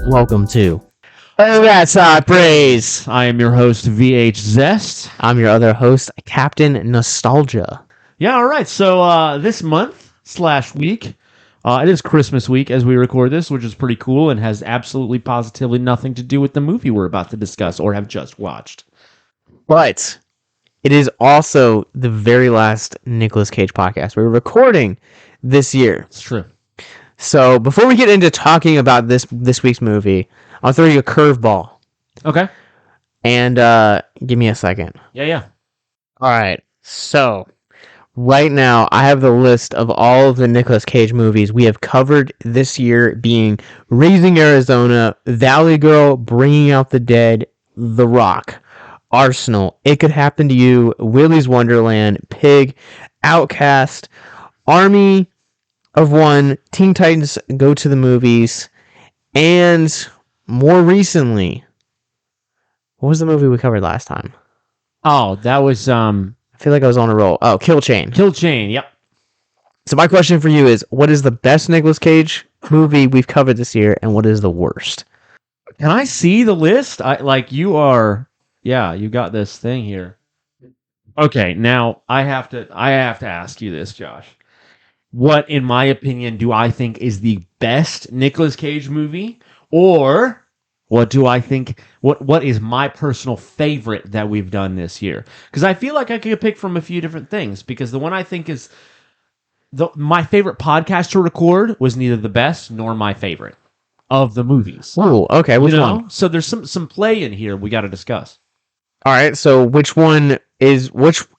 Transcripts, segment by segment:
Welcome to Oh, that's praise. I am your host, VH Zest. I'm your other host, Captain Nostalgia. Yeah, all right. So this month / week, it is Christmas week as we record this, which is pretty cool and has absolutely positively nothing to do with the movie we're about to discuss or have just watched. But it is also the very last Nicolas Cage podcast we're recording this year. It's true. So before we get into talking about this week's movie, I'll throw you a curveball. Okay. And give me a second. Yeah. All right. So right now, I have the list of all of the Nicolas Cage movies we have covered this year, being Raising Arizona, Valley Girl, Bringing Out the Dead, The Rock, Arsenal, It Could Happen to You, Willy's Wonderland, Pig, Outcast, Army of One, Teen Titans Go to the Movies, and more recently, what was the movie we covered last time? Oh, that was I feel like I was on a roll. Oh, Kill Chain. Kill Chain. Yep. So my question for you is, what is the best Nicolas Cage movie we've covered this year, and what is the worst? Can I see the list? You got this thing here. Okay, now I have to ask you this, Josh. What, in my opinion, do I think is the best Nicolas Cage movie? Or what do I think, what is my personal favorite that we've done this year? Because I feel like I could pick from a few different things, because the one I think is my favorite podcast to record was neither the best nor my favorite of the movies. Oh, okay. Which one? So there's some play in here we got to discuss. All right. So which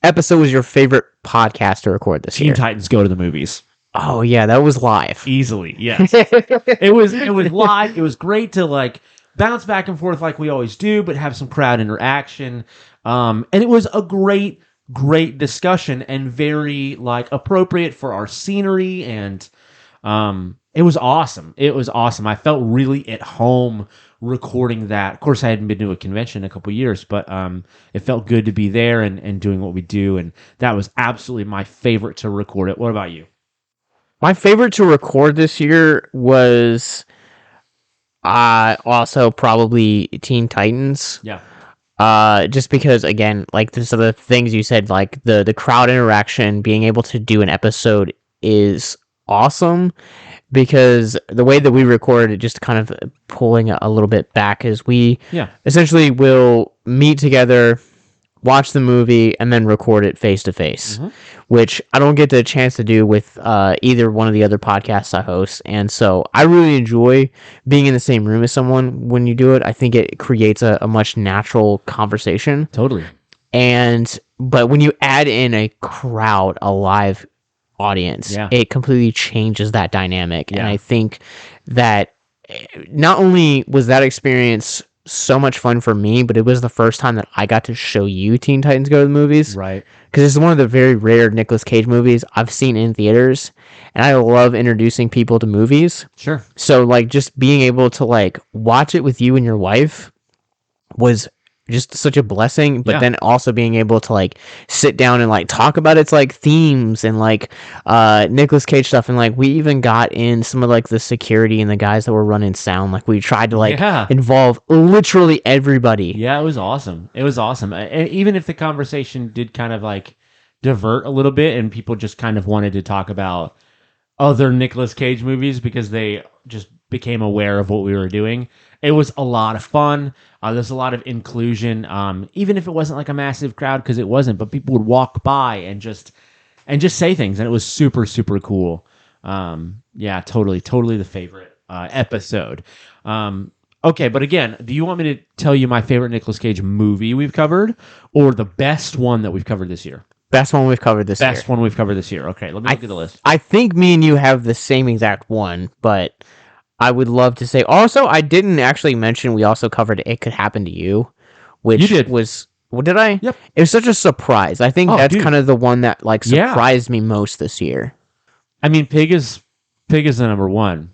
episode was your favorite podcast to record this year? Teen Titans Go to the Movies. Oh yeah, that was live. Easily, yes. It was live. It was great to bounce back and forth like we always do, but have some crowd interaction. And it was a great discussion and very appropriate for our scenery, and it was awesome. I felt really at home recording that. Of course, I hadn't been to a convention in a couple years, but it felt good to be there and doing what we do, and that was absolutely my favorite to record it. What about you? My favorite to record this year was also probably Teen Titans. Yeah. Just because, again, some of the things you said, the crowd interaction, being able to do an episode is awesome, because the way that we record it, just kind of pulling a little bit back, is we essentially will meet together, watch the movie, and then record it face to face, which I don't get the chance to do with either one of the other podcasts I host. And so I really enjoy being in the same room as someone when you do it. I think it creates a much natural conversation. Totally. But when you add in a crowd, a live audience, it completely changes that dynamic. And I think that not only was that experience so much fun for me, but it was the first time that I got to show you Teen Titans Go to the Movies. Right. Because it's one of the very rare Nicolas Cage movies I've seen in theaters, and I love introducing people to movies. Sure. So just being able to watch it with you and your wife was just such a blessing, but then also being able to sit down and talk about its themes and Nicolas Cage stuff, and we even got in some of the security and the guys that were running sound. We tried to involve literally everybody. Yeah, it was awesome. Even if the conversation did kind of divert a little bit and people just kind of wanted to talk about other Nicolas Cage movies because they just became aware of what we were doing. It was a lot of fun. There's a lot of inclusion, even if it wasn't a massive crowd, because it wasn't. But people would walk by and just say things, and it was super, super cool. Totally the favorite episode. Okay, but again, do you want me to tell you my favorite Nicolas Cage movie we've covered, or the best one that we've covered this year? Best one we've covered this year. Best one we've covered this year. Okay, let me look at the list. I think me and you have the same exact one, but I would love to say. Also, I didn't actually mention we also covered It Could Happen to You, which was. What did I? Yep. It was such a surprise. I think that's kind of the one that surprised me most this year. I mean, Pig is the number one.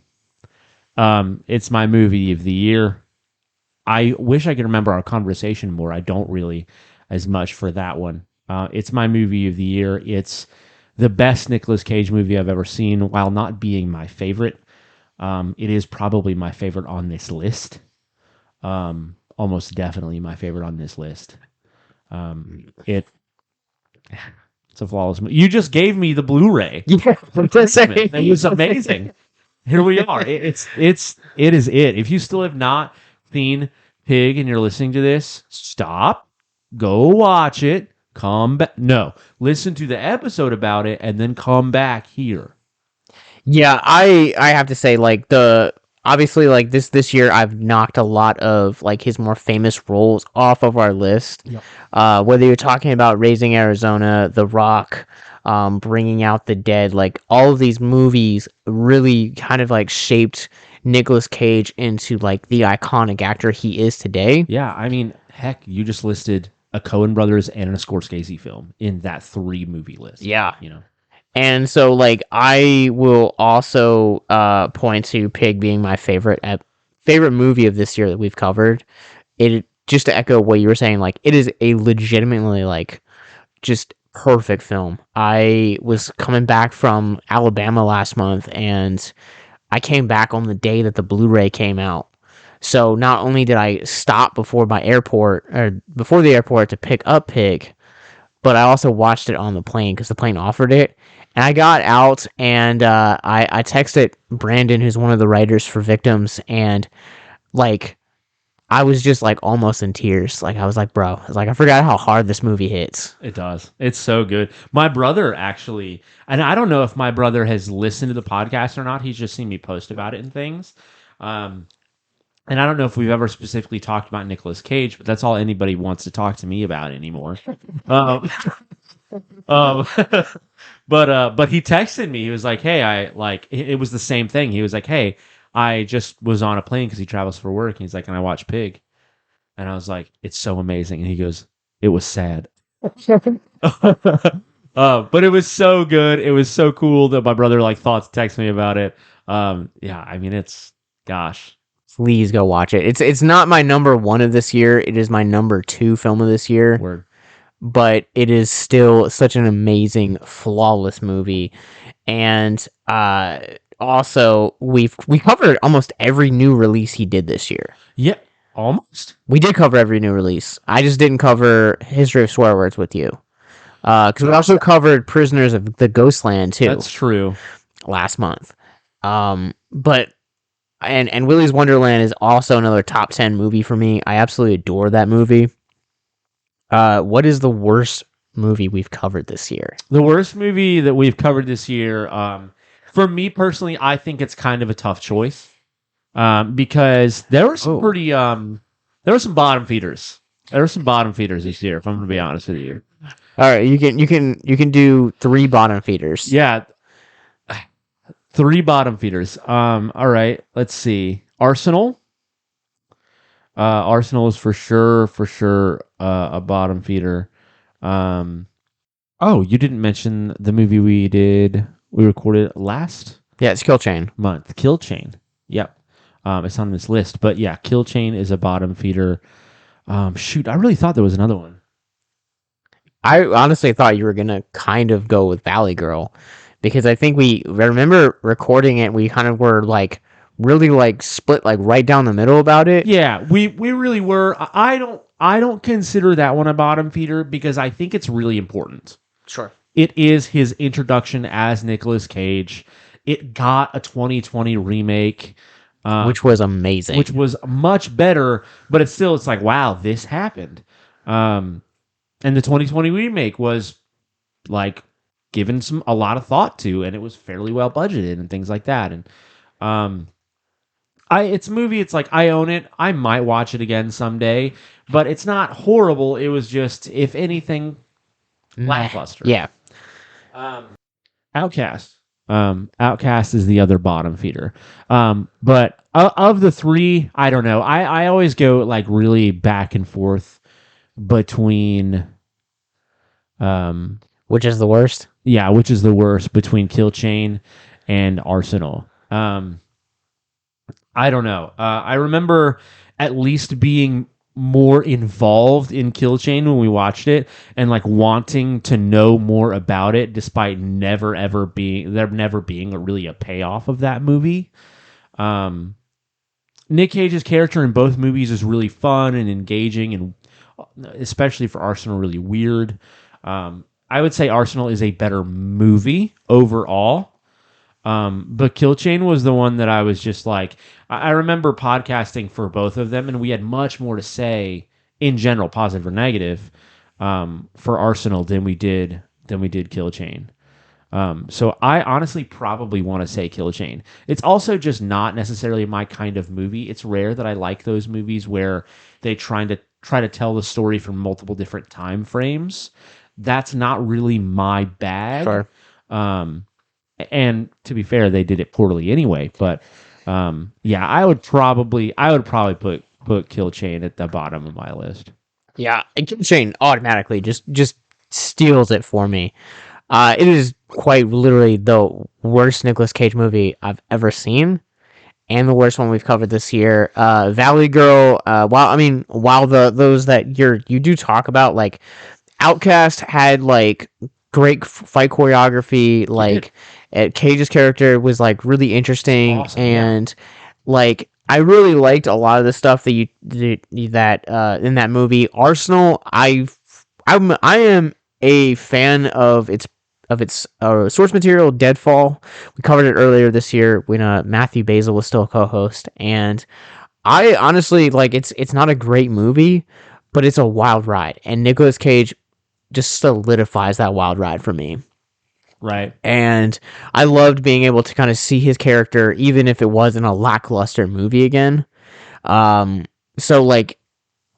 It's my movie of the year. I wish I could remember our conversation more. I don't really as much for that one. It's my movie of the year. It's the best Nicolas Cage movie I've ever seen, while not being my favorite. It is probably my favorite on this list. Almost definitely my favorite on this list. It's a flawless movie. You just gave me the Blu-ray. Yeah, It was amazing. Here we are. It is it. If you still have not seen Pig and you're listening to this, stop, go watch it, come back. No, listen to the episode about it and then come back here. Yeah, I have to say, like, obviously, like, this year I've knocked a lot of like his more famous roles off of our list. Yep. Whether you're talking about Raising Arizona, The Rock, Bringing Out the Dead, like all of these movies really kind of like shaped Nicolas Cage into like the iconic actor he is today. Yeah, I mean, heck, you just listed a Coen Brothers and a Scorsese film in that 3-movie list. Yeah. You know. And so, like, I will also point to Pig being my favorite movie of this year that we've covered. It, just to echo what you were saying, like, it is a legitimately, like, just perfect film. I was coming back from Alabama last month, and I came back on the day that the Blu-ray came out. So not only did I stop before the airport to pick up Pig, but I also watched it on the plane because the plane offered it. And I got out and I texted Brandon, who's one of the writers for Victims, and like I was just like almost in tears. Like I was like, bro, I was like, I forgot how hard this movie hits. It does. It's so good. My brother actually, and I don't know if my brother has listened to the podcast or not. He's just seen me post about it and things. And I don't know if we've ever specifically talked about Nicolas Cage, but that's all anybody wants to talk to me about anymore. um, but he texted me. He was like, "Hey, it was the same thing." He was like, "Hey, I just was on a plane because he travels for work." And he's like, "And I watched Pig," and I was like, "It's so amazing." And he goes, "It was sad." But it was so good. It was so cool that my brother like thought to text me about it. Yeah, I mean, gosh. Please go watch it. It's not my number one of this year. It is my number 2 film of this year. Word. But it is still such an amazing, flawless movie. And also, we covered almost every new release he did this year. Yeah, almost. We did cover every new release. I just didn't cover History of Swear Words with you. Because we also covered Prisoners of the Ghostland, too. That's true. Last month. But... And Willy's Wonderland is also another top 10 movie for me. I absolutely adore that movie. What is the worst movie we've covered this year? The worst movie that we've covered this year, for me personally, I think it's kind of a tough choice. Because there were some there were some bottom feeders. There were some bottom feeders this year, if I'm going to be honest with you. All right, you can do 3 bottom feeders. Yeah. 3 bottom feeders. All right, let's see. Arsenal. Arsenal is for sure a bottom feeder. Oh, you didn't mention the movie we recorded last? Yeah, it's Kill Chain. Month. Kill Chain. Yep. It's on this list. But yeah, Kill Chain is a bottom feeder. Shoot, I really thought there was another one. I honestly thought you were going to kind of go with Valley Girl. Because I think I remember recording it, we kind of were like really like split like right down the middle about it. Yeah, we really were. I don't consider that one a bottom feeder because I think it's really important. Sure. It is his introduction as Nicolas Cage. It got a 2020 remake. Which was amazing. Which was much better, but it's like, wow, this happened. And the 2020 remake was like given a lot of thought to, and it was fairly well budgeted and things like that. And it's a movie. It's like I own it. I might watch it again someday, but it's not horrible. It was just, if anything, lackluster. Yeah. Outcast. Outcast is the other bottom feeder. But of the 3, I don't know. I always go like really back and forth between. Which is the worst? Yeah, which is the worst between Kill Chain and Arsenal. I don't know. I remember at least being more involved in Kill Chain when we watched it and like wanting to know more about it despite there never being really a payoff of that movie. Nick Cage's character in both movies is really fun and engaging, and especially for Arsenal, really weird. I would say Arsenal is a better movie overall. But Kill Chain was the one that I was just like, I remember podcasting for both of them, and we had much more to say in general, positive or negative, for Arsenal than we did Kill Chain. So I honestly probably want to say Kill Chain. It's also just not necessarily my kind of movie. It's rare that I like those movies where they try to tell the story from multiple different time frames. That's not really my bag. Sure. And to be fair, they did it poorly anyway. But yeah, I would probably put Kill Chain at the bottom of my list. Yeah, Kill Chain automatically just steals it for me. It is quite literally the worst Nicolas Cage movie I've ever seen, and the worst one we've covered this year. Valley Girl. While those that you do talk about, like Outcast had like great fight choreography, like Cage's character was like really interesting, Awesome, and like I really liked a lot of the stuff that in that movie. Arsenal, I am a fan of its source material, Deadfall. We covered it earlier this year when Matthew Basil was still a co-host, and I honestly like it's not a great movie, but it's a wild ride, and Nicolas Cage just solidifies that wild ride for me. Right. And I loved being able to kind of see his character, even if it wasn't a lackluster movie again. So like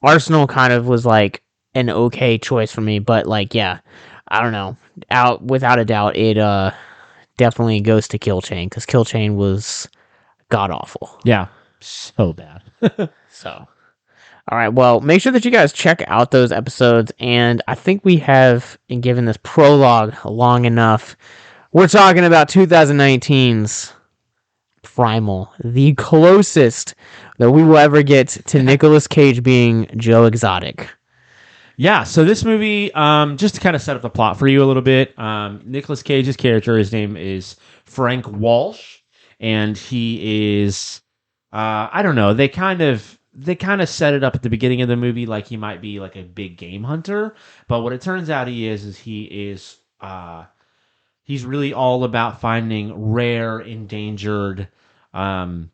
Arsenal kind of was like an okay choice for me, but like, yeah, I don't know. Without a doubt, it definitely goes to Kill Chain, because Kill Chain was god awful. Yeah. So bad. So, all right. Well, make sure that you guys check out those episodes, and I think we have given this prologue long enough. We're talking about 2019's Primal, the closest that we will ever get to Nicolas Cage being Joe Exotic. Yeah, so this movie, just to kind of set up the plot for you a little bit, Nicolas Cage's character, his name is Frank Walsh, and he is, I don't know, they kind of set it up at the beginning of the movie like he might be like a big game hunter, but what it turns out he's really all about finding rare, endangered animals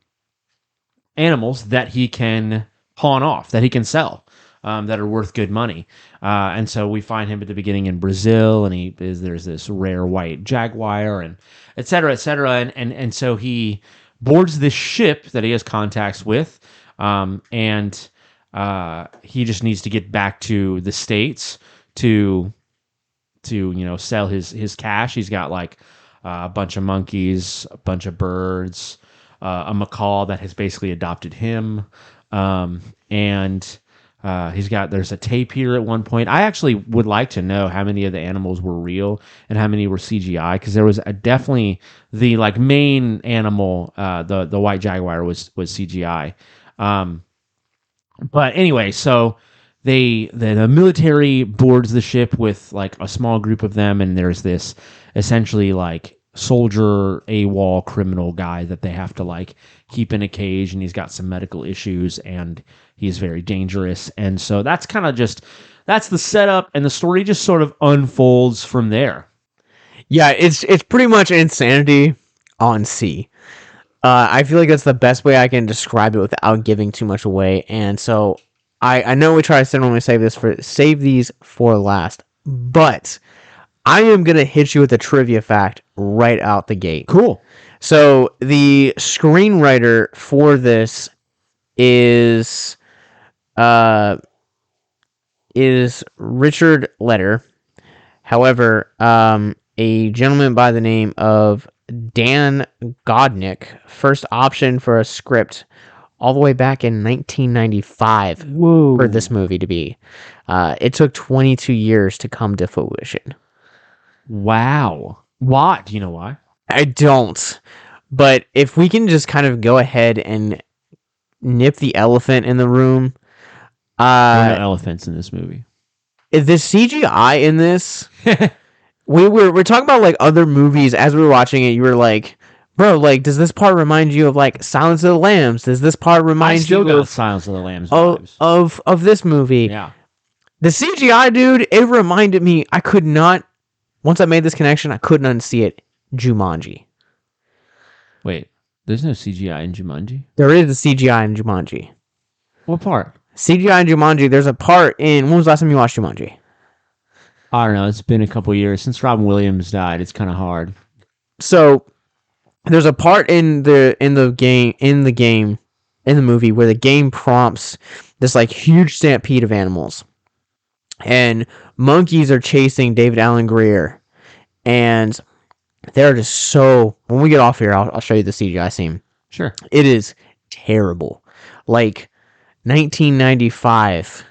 that he can pawn off, that he can sell. That are worth good money. And so we find him at the beginning in Brazil, and there's this rare white jaguar, and et cetera, et cetera. And so he boards this ship that he has contacts with, and he just needs to get back to the States to sell his cash. He's got like a bunch of monkeys, a bunch of birds, a macaw that has basically adopted him, and there's a tapir at one point. I actually would like to know how many of the animals were real and how many were CGI, because there was definitely the like main animal, the white jaguar was CGI. But anyway, so the military boards the ship with like a small group of them, and there's this essentially like soldier AWOL criminal guy that they have to like keep in a cage, and he's got some medical issues, and he's very dangerous. And so that's the setup, and the story just sort of unfolds from there. Yeah, it's pretty much insanity on sea. I feel like that's the best way I can describe it without giving too much away. And so I know we try to normally save these for last, but I am gonna hit you with a trivia fact right out the gate. Cool. So the screenwriter for this is Richard Leder. However, a gentleman by the name of Dan Godnick first optioned for a script all the way back in 1995 for this movie to be. It took 22 years to come to fruition. Wow. Why? Do you know why? I don't. But if we can just kind of go ahead and nip the elephant in the room. There are no elephants in this movie. The CGI in this, we're talking about like other movies. As we were watching it, you were like, bro, like, does this part remind you of like Silence of the Lambs? Does this part I remind still you got of Silence of the Lambs vibes. of this movie? Yeah. The CGI, dude, it reminded me. I could not. Once I made this connection, I couldn't unsee it. Jumanji. Wait, there's no CGI in Jumanji? There is a CGI in Jumanji. What part? CGI in Jumanji. There's a part in. When was the last time you watched Jumanji? I don't know. It's been a couple years since Robin Williams died. It's kind of hard. So there's a part in the movie where the game prompts this like huge stampede of animals, and monkeys are chasing David Allen Greer, and they're just so. When we get off here, I'll show you the CGI scene. Sure. It is terrible, like 1995,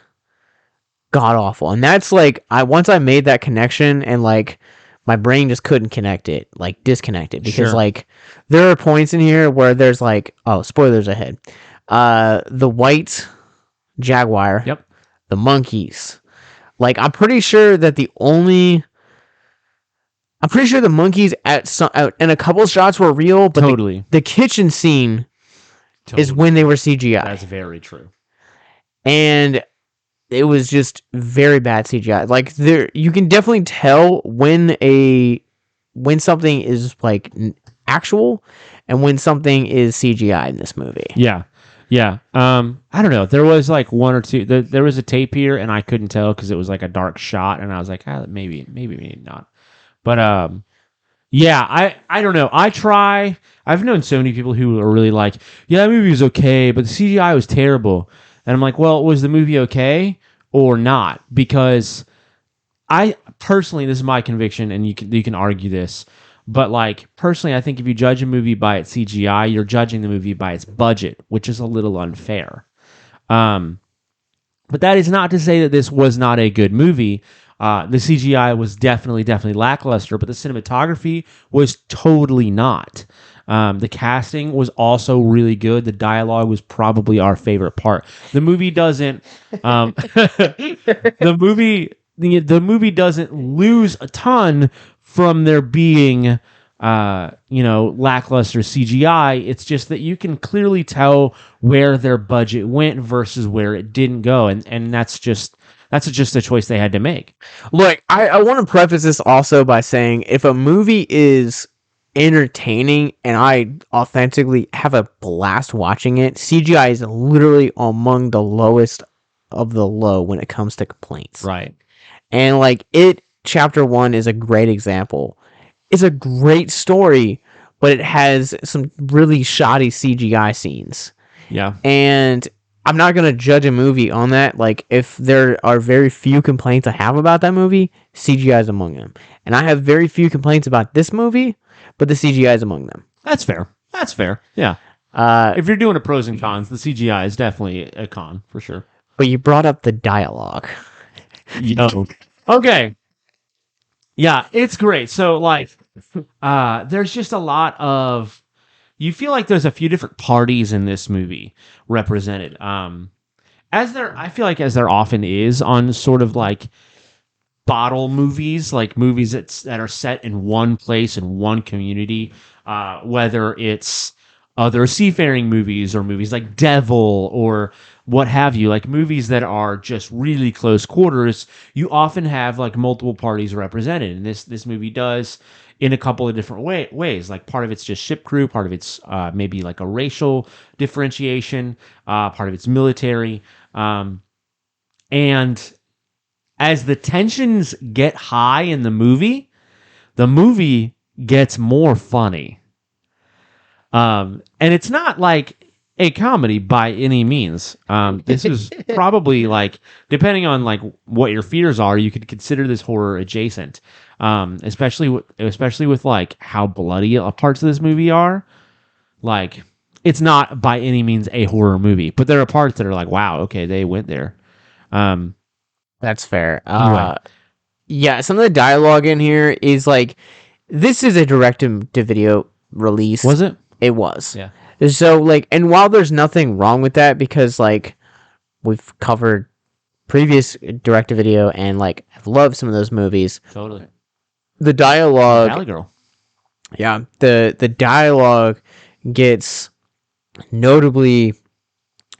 god awful, and that's like once I made that connection and like. My brain just couldn't connect it, like disconnect it, because like there are points in here where there's like, oh, spoilers ahead. The white jaguar, the monkeys. Like I'm pretty sure the monkeys and a couple of shots were real, but the kitchen scene is when they were CGI. That's very true. And it was just very bad CGI. Like you can definitely tell when something is like actual and when something is CGI in this movie. Yeah. I don't know. There was like one or two. There was a tape here, and I couldn't tell because it was like a dark shot, and I was like, maybe not. But yeah, I don't know. I've known so many people who are really like, yeah, that movie was okay, but the CGI was terrible. And I'm like, well, was the movie okay or not? Because I personally, this is my conviction, and you can argue this, but like personally, I think if you judge a movie by its CGI, you're judging the movie by its budget, which is a little unfair. But that is not to say that this was not a good movie. The CGI was definitely lackluster, but the cinematography was totally not. The casting was also really good. The dialogue was probably our favorite part. The movie doesn't. The movie doesn't lose a ton from there being, lackluster CGI. It's just that you can clearly tell where their budget went versus where it didn't go, and that's just a choice they had to make. Look, I want to preface this also by saying if a movie is entertaining and I authentically have a blast watching it, CGI is literally among the lowest of the low when it comes to complaints. Right. And like Chapter 1 is a great example. It's a great story, but it has some really shoddy CGI scenes. Yeah. And I'm not going to judge a movie on that. Like, if there are very few complaints I have about that movie, CGI is among them. And I have very few complaints about this movie, but the CGI is among them. That's fair. Yeah. If you're doing a pros and cons, the CGI is definitely a con, for sure. But you brought up the dialogue. Okay. Yeah, it's great. So, like, there's just a lot of... You feel like there's a few different parties in this movie represented. I feel like as there often is on sort of like bottle movies, like movies that are set in one place in one community, whether it's other seafaring movies or movies like Devil or what have you, like movies that are just really close quarters, you often have like multiple parties represented. And this movie does in a couple of different ways. Like part of it's just ship crew, part of it's maybe like a racial differentiation, part of it's military. And as the tensions get high in the movie gets more funny. And it's not like a comedy by any means. This is probably like, depending on like what your fears are, you could consider this horror adjacent. Especially with like how bloody parts of this movie are. Like, it's not by any means a horror movie, but there are parts that are like, wow, okay, they went there. That's fair. Anyway. Yeah, some of the dialogue in here is like, this is a direct-to-video release. Was it? It was. Yeah. So, like, and while there's nothing wrong with that, because, like, we've covered previous direct-to-video and, like, I've loved some of those movies. Totally. The dialogue... Valley Girl. Yeah, the dialogue gets notably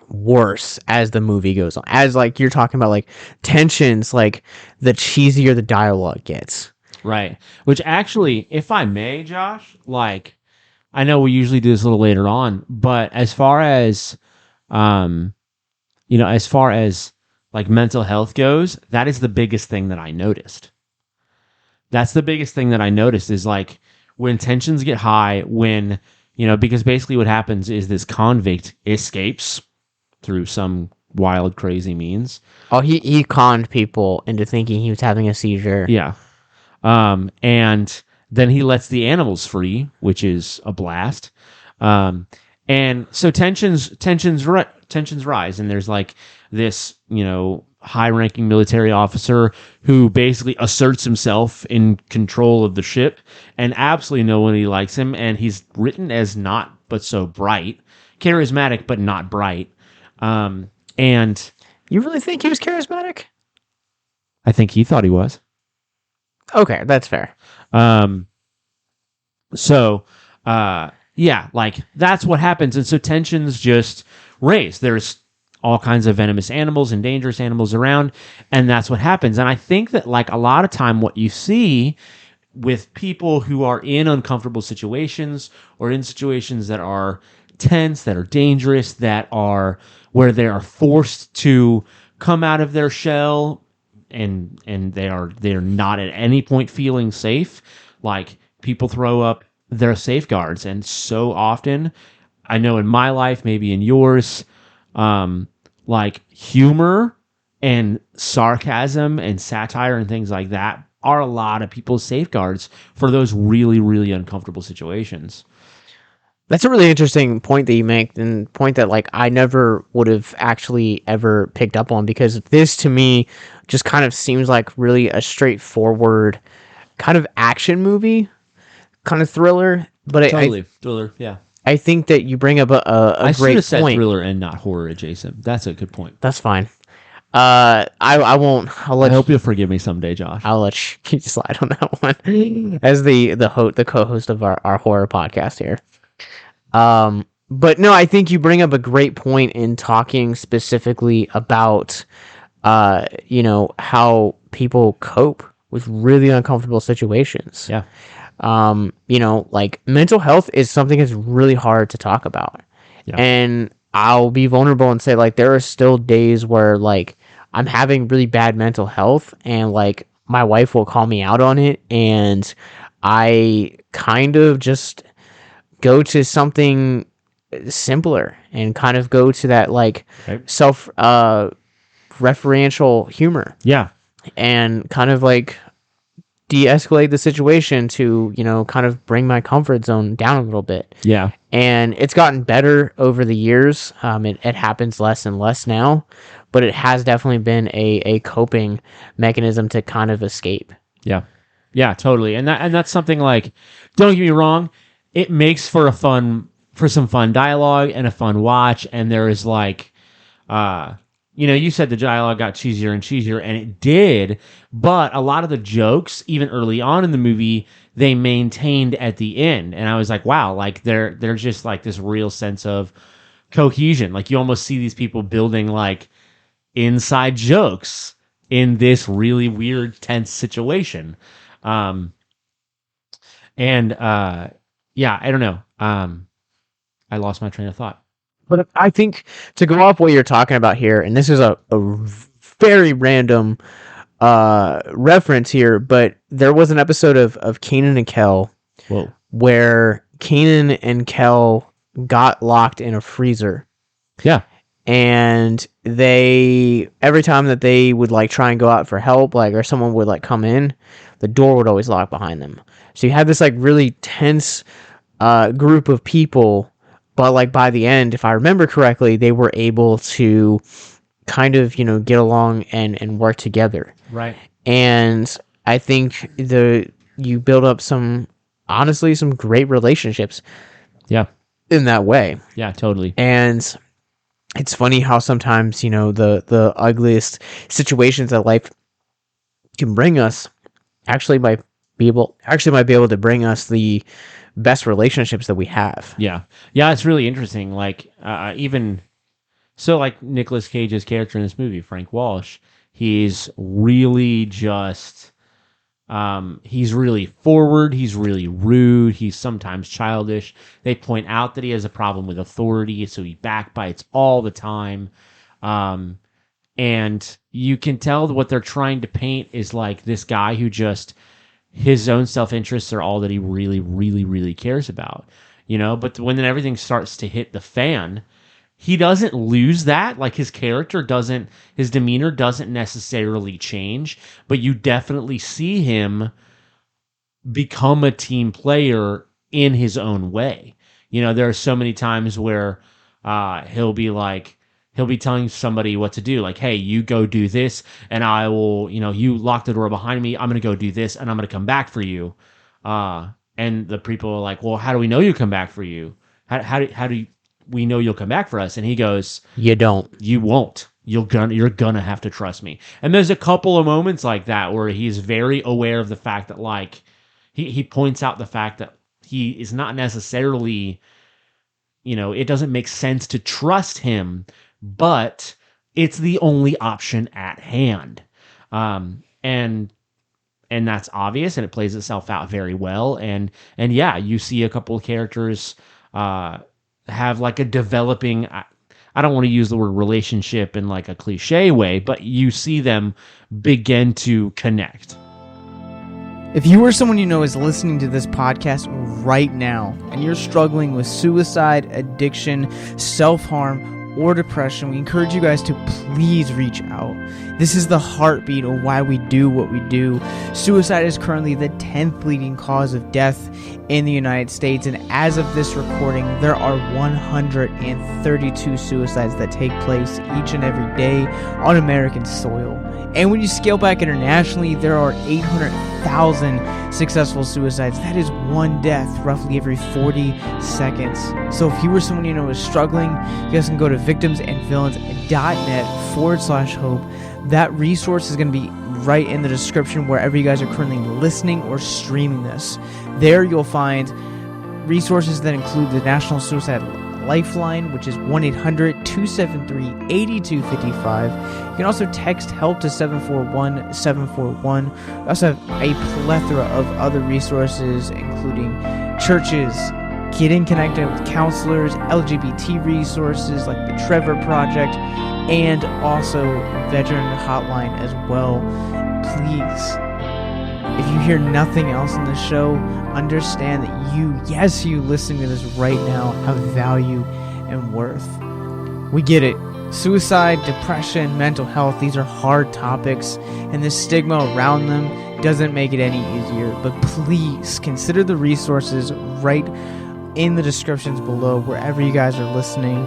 worse as the movie goes on. As like you're talking about like tensions, like the cheesier the dialogue gets. Right. Which actually, if I may, Josh, like I know we usually do this a little later on, but as far as as far as like mental health goes, that is the biggest thing that I noticed. That's the biggest thing that I noticed is like when tensions get high, when, because basically what happens is this convict escapes through some wild, crazy means. Oh, he conned people into thinking he was having a seizure. Yeah. And then he lets the animals free, which is a blast. And so tensions rise, and there's like this, high-ranking military officer who basically asserts himself in control of the ship, and absolutely nobody likes him. And he's written as not but so bright, charismatic but not bright. And you really think he was charismatic? I think he thought he was. Okay, that's fair. Yeah, like that's what happens. And so tensions just raise. There's all kinds of venomous animals and dangerous animals around, and that's what happens. And I think that like a lot of time what you see with people who are in uncomfortable situations or in situations that are tense, that are dangerous, that are where they are forced to come out of their shell and they're not at any point feeling safe, like people throw up their safeguards. And so often, I know in my life, maybe in yours, like humor and sarcasm and satire and things like that are a lot of people's safeguards for those really, really uncomfortable situations. That's a really interesting point that you make, and point that like I never would have actually ever picked up on, because this to me just kind of seems like really a straightforward kind of action movie, kind of thriller. But Thriller, yeah. I think that you bring up a I should great have said point. thriller and not horror adjacent. That's a good point. That's fine. I won't. I hope you'll forgive me someday, Josh. I'll let you slide on that one as the co-host of our horror podcast here. But no, I think you bring up a great point in talking specifically about, how people cope with really uncomfortable situations. Yeah. Like mental health is something that's really hard to talk about. Yeah. And I'll be vulnerable and say like there are still days where like I'm having really bad mental health, and like my wife will call me out on it, and I kind of just go to something simpler and kind of go to that like self referential humor. Yeah. And kind of like de-escalate the situation to, kind of bring my comfort zone down a little bit. Yeah. And it's gotten better over the years. It happens less and less now, but it has definitely been a coping mechanism to kind of escape. Yeah. Yeah, totally. And that's something like, don't get me wrong, it makes for some fun dialogue and a fun watch. And there is like, you said the dialogue got cheesier and cheesier, and it did, but a lot of the jokes, even early on in the movie, they maintained at the end. And I was like, wow, like they're just like this real sense of cohesion. Like you almost see these people building like inside jokes in this really weird, tense situation. Yeah, I don't know. I lost my train of thought. But I think to go off what you're talking about here, and this is a very random reference here, but there was an episode of Kanan and Kel where Kanan and Kel got locked in a freezer. Yeah. And they, every time that they would like try and go out for help, like, or someone would like come in, the door would always lock behind them. So you had this like really tense group of people. But like by the end, if I remember correctly, they were able to kind of, get along and work together. Right. And I think you build up some great relationships. Yeah. In that way. Yeah, totally. And it's funny how sometimes, the ugliest situations that life can bring us actually by might be able to bring us the best relationships that we have. Yeah. Yeah, it's really interesting. Like, even so, like Nicolas Cage's character in this movie, Frank Walsh, he's really just, he's really forward. He's really rude. He's sometimes childish. They point out that he has a problem with authority, so he backbites all the time. And you can tell that what they're trying to paint is like this guy who just, his own self-interests are all that he really, really, really cares about, you know? But when then everything starts to hit the fan, he doesn't lose that. Like his character doesn't, his demeanor doesn't necessarily change, but you definitely see him become a team player in his own way. You know, there are so many times where he'll be telling somebody what to do. Like, hey, you go do this, and I will, you know, you lock the door behind me. I'm going to go do this, and I'm going to come back for you. And the people are like, well, how do we know you come back for you? How do we know you'll come back for us? And he goes, You don't. You won't. You're gonna have to trust me. And there's a couple of moments like that where he's very aware of the fact that, like, he points out the fact that he is not necessarily, you know, it doesn't make sense to trust him, but it's the only option at hand. And that's obvious, and it plays itself out very well. And yeah, you see a couple of characters have like a developing, I don't want to use the word relationship in like a cliche way, but you see them begin to connect. If you or someone you know is listening to this podcast right now and you're struggling with suicide, addiction, self-harm, or depression, we encourage you guys to please reach out. This is the heartbeat of why we do what we do. Suicide is currently the 10th leading cause of death in the United States, and as of this recording, there are 132 suicides that take place each and every day on American soil. And when you scale back internationally, there are 800,000 successful suicides. That is one death roughly every 40 seconds. So if you or someone you know is struggling, you guys can go to victimsandvillains.net/hope. That resource is going to be right in the description wherever you guys are currently listening or streaming this. There you'll find resources that include the National Suicide Lifeline, which is 1-800-273-8255. You can also text HELP to 741-741. We also have a plethora of other resources, including churches, getting connected with counselors, LGBT resources like the Trevor Project, and also veteran hotline as well. Please, if you hear nothing else in this show, understand that you listening to this right now have value and worth. We get it. Suicide, depression, mental health, these are hard topics, and the stigma around them doesn't make it any easier. But please consider the resources right in the descriptions below wherever you guys are listening,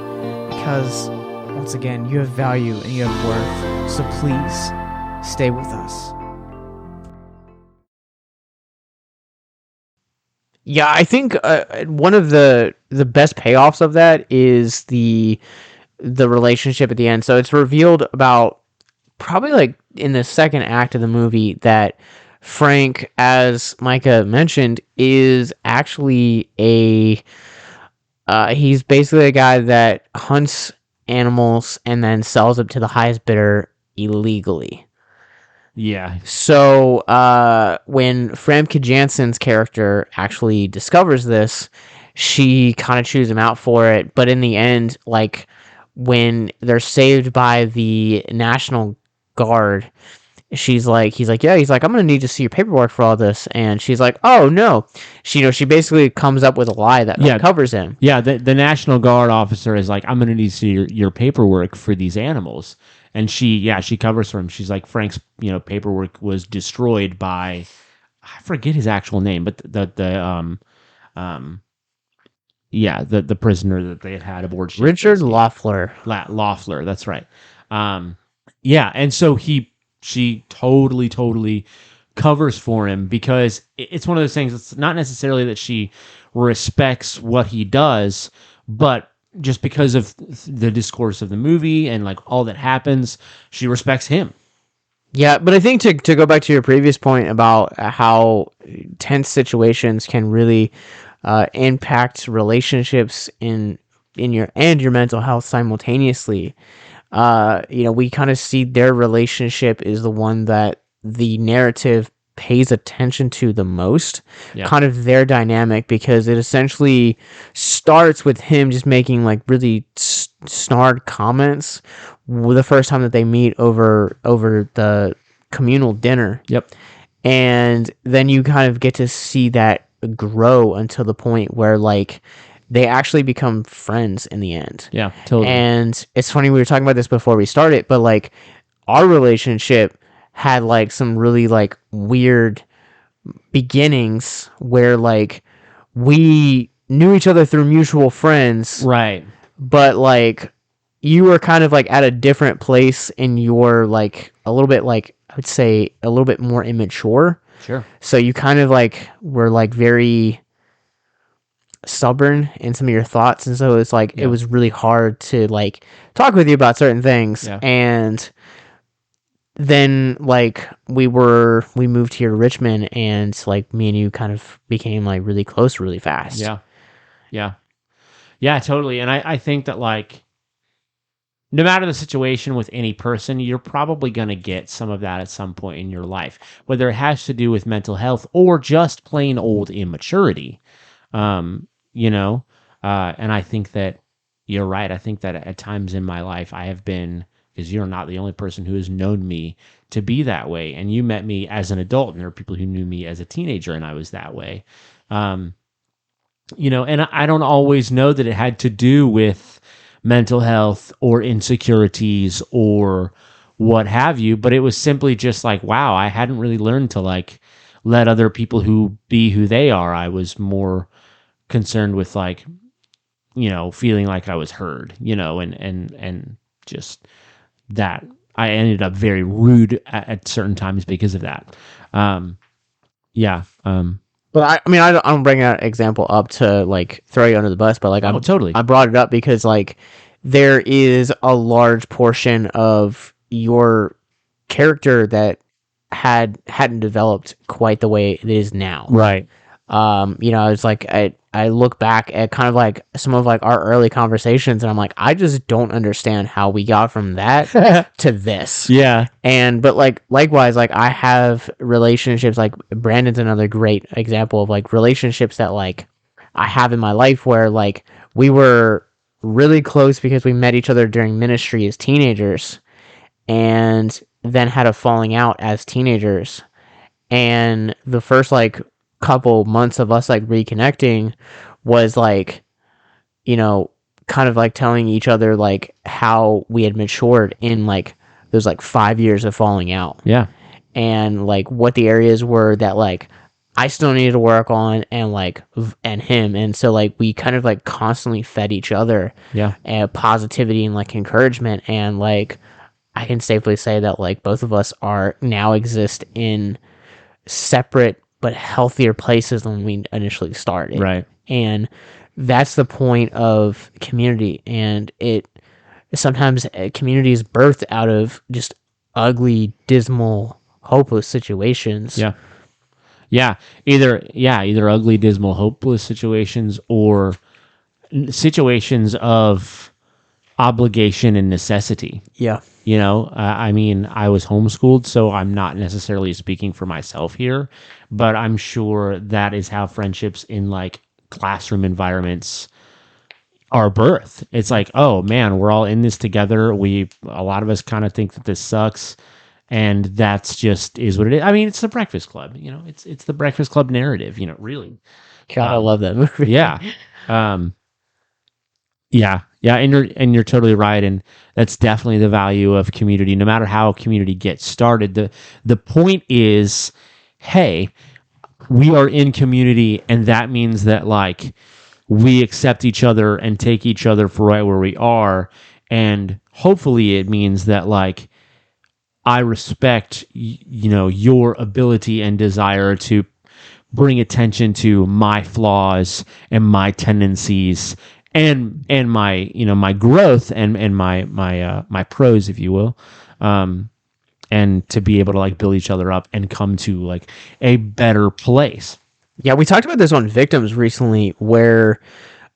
because once again, you have value and you have worth. So please stay with us. Yeah, I think one of the best payoffs of that is the relationship at the end. So it's revealed about probably like in the second act of the movie that Frank, as Micah mentioned, is actually he's basically a guy that hunts animals and then sells them to the highest bidder illegally. Yeah. So when famke-jamsen's character actually discovers this, she kind of chews him out for it. But in the end, like when they're saved by the National Guard, he's like, I'm gonna need to see your paperwork for all this, and she's like, oh no, she basically comes up with a lie that covers him. Yeah, the National Guard officer is like, I'm gonna need to see your paperwork for these animals, and she covers for him. She's like, Frank's paperwork was destroyed by, I forget his actual name, but the prisoner that they had aboard ship, Richard Loeffler. Loeffler, that's right. And so she totally covers for him, because it's one of those things. It's not necessarily that she respects what he does, but just because of the discourse of the movie and like all that happens, she respects him. Yeah, but I think to go back to your previous point about how tense situations can really impact relationships in your mental health simultaneously. We kind of see their relationship is the one that the narrative pays attention to the most, Yeah. kind of their dynamic, because it essentially starts with him just making like really snarl comments the first time that they meet over the communal dinner. Yep. And then you kind of get to see that grow until the point where like they actually become friends in the end. Yeah, totally. And it's funny, we were talking about this before we started, but like our relationship had like some really like weird beginnings where like we knew each other through mutual friends, Right. but like you were kind of like at a different place in your like a little bit like I would say a little bit more immature. Sure. So you kind of like were like very stubborn in some of your thoughts, and so it's like it was really hard to like talk with you about certain things. Yeah. And then like we moved here to Richmond, and like me and you kind of became like really close really fast. Yeah, totally. And I think that like no matter the situation with any person, you're probably going to get some of that at some point in your life, whether it has to do with mental health or just plain old immaturity. And I think that you're right. I think that at times in my life I have been, because you're not the only person who has known me to be that way. And you met me as an adult, and there are people who knew me as a teenager and I was that way. And I don't always know that it had to do with mental health or insecurities or what have you, but it was simply just like, wow, I hadn't really learned to like let other people who be who they are. I was more concerned with like, feeling like I was heard, and just that I ended up very rude at certain times because of that. But I don't bring that example up to like throw you under the bus, but like totally. I brought it up because like there is a large portion of your character that hadn't developed quite the way it is now. Right. It's like I look back at kind of like some of like our early conversations, and I'm like, I just don't understand how we got from that to this. Yeah. But like likewise, like I have relationships, like Brandon's another great example of like relationships that like I have in my life where like we were really close because we met each other during ministry as teenagers, and then had a falling out as teenagers. And the first like couple months of us like reconnecting was like, kind of like telling each other like how we had matured in like those like 5 years of falling out. Yeah. And like what the areas were that like I still needed to work on, and like and him. And so like we kind of like constantly fed each other positivity and like encouragement. And like I can safely say that like both of us are now exist in separate but healthier places than we initially started. Right. And that's the point of community. And it sometimes community is birthed out of just ugly, dismal, hopeless situations. Yeah. Either ugly, dismal, hopeless situations or situations of obligation and necessity. Yeah. I was homeschooled, so I'm not necessarily speaking for myself here, but I'm sure that is how friendships in like classroom environments are birthed. It's like, oh man, we're all in this together. A lot of us kind of think that this sucks, and that's just is what it is. I mean, it's the Breakfast Club, it's the Breakfast Club narrative, really. God, I love that movie. Yeah. Yeah, and you're totally right, and that's definitely the value of community. No matter how community gets started, the point is, hey, we are in community, and that means that like we accept each other and take each other for right where we are, and hopefully it means that like I respect your ability and desire to bring attention to my flaws and my tendencies and my my growth and my pros, if you will, and to be able to like build each other up and come to like a better place. Yeah, we talked about this on Victims recently, where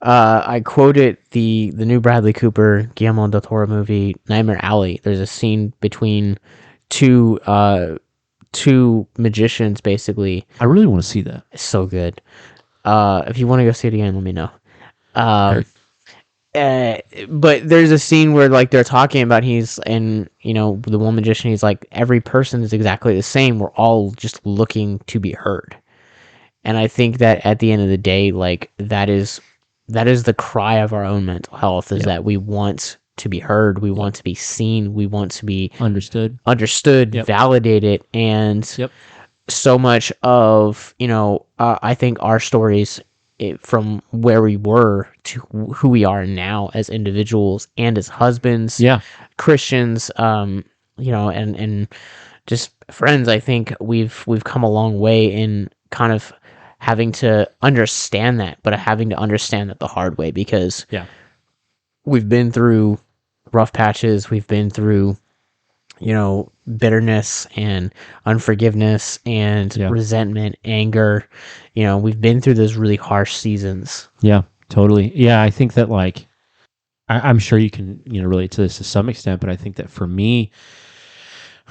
I quoted the new Bradley Cooper Guillermo del Toro movie Nightmare Alley. There's a scene between two magicians, basically. I really want to see that. It's so good. If you want to go see it again, let me know. But there's a scene where like they're talking about the one magician, he's like, every person is exactly the same. We're all just looking to be heard. And I think that at the end of the day, like that is the cry of our own mental health, is that we want to be heard, we want to be seen, we want to be understood, validated, and so much of I think our stories, from where we were to who we are now as individuals and as husbands, Christians, and just friends, I think we've come a long way in kind of having to understand that, but having to understand that the hard way, because we've been through rough patches, we've been through bitterness and unforgiveness and resentment, anger. We've been through those really harsh seasons. Yeah, totally. Yeah, I think that like I'm sure you can relate to this to some extent, but I think that for me,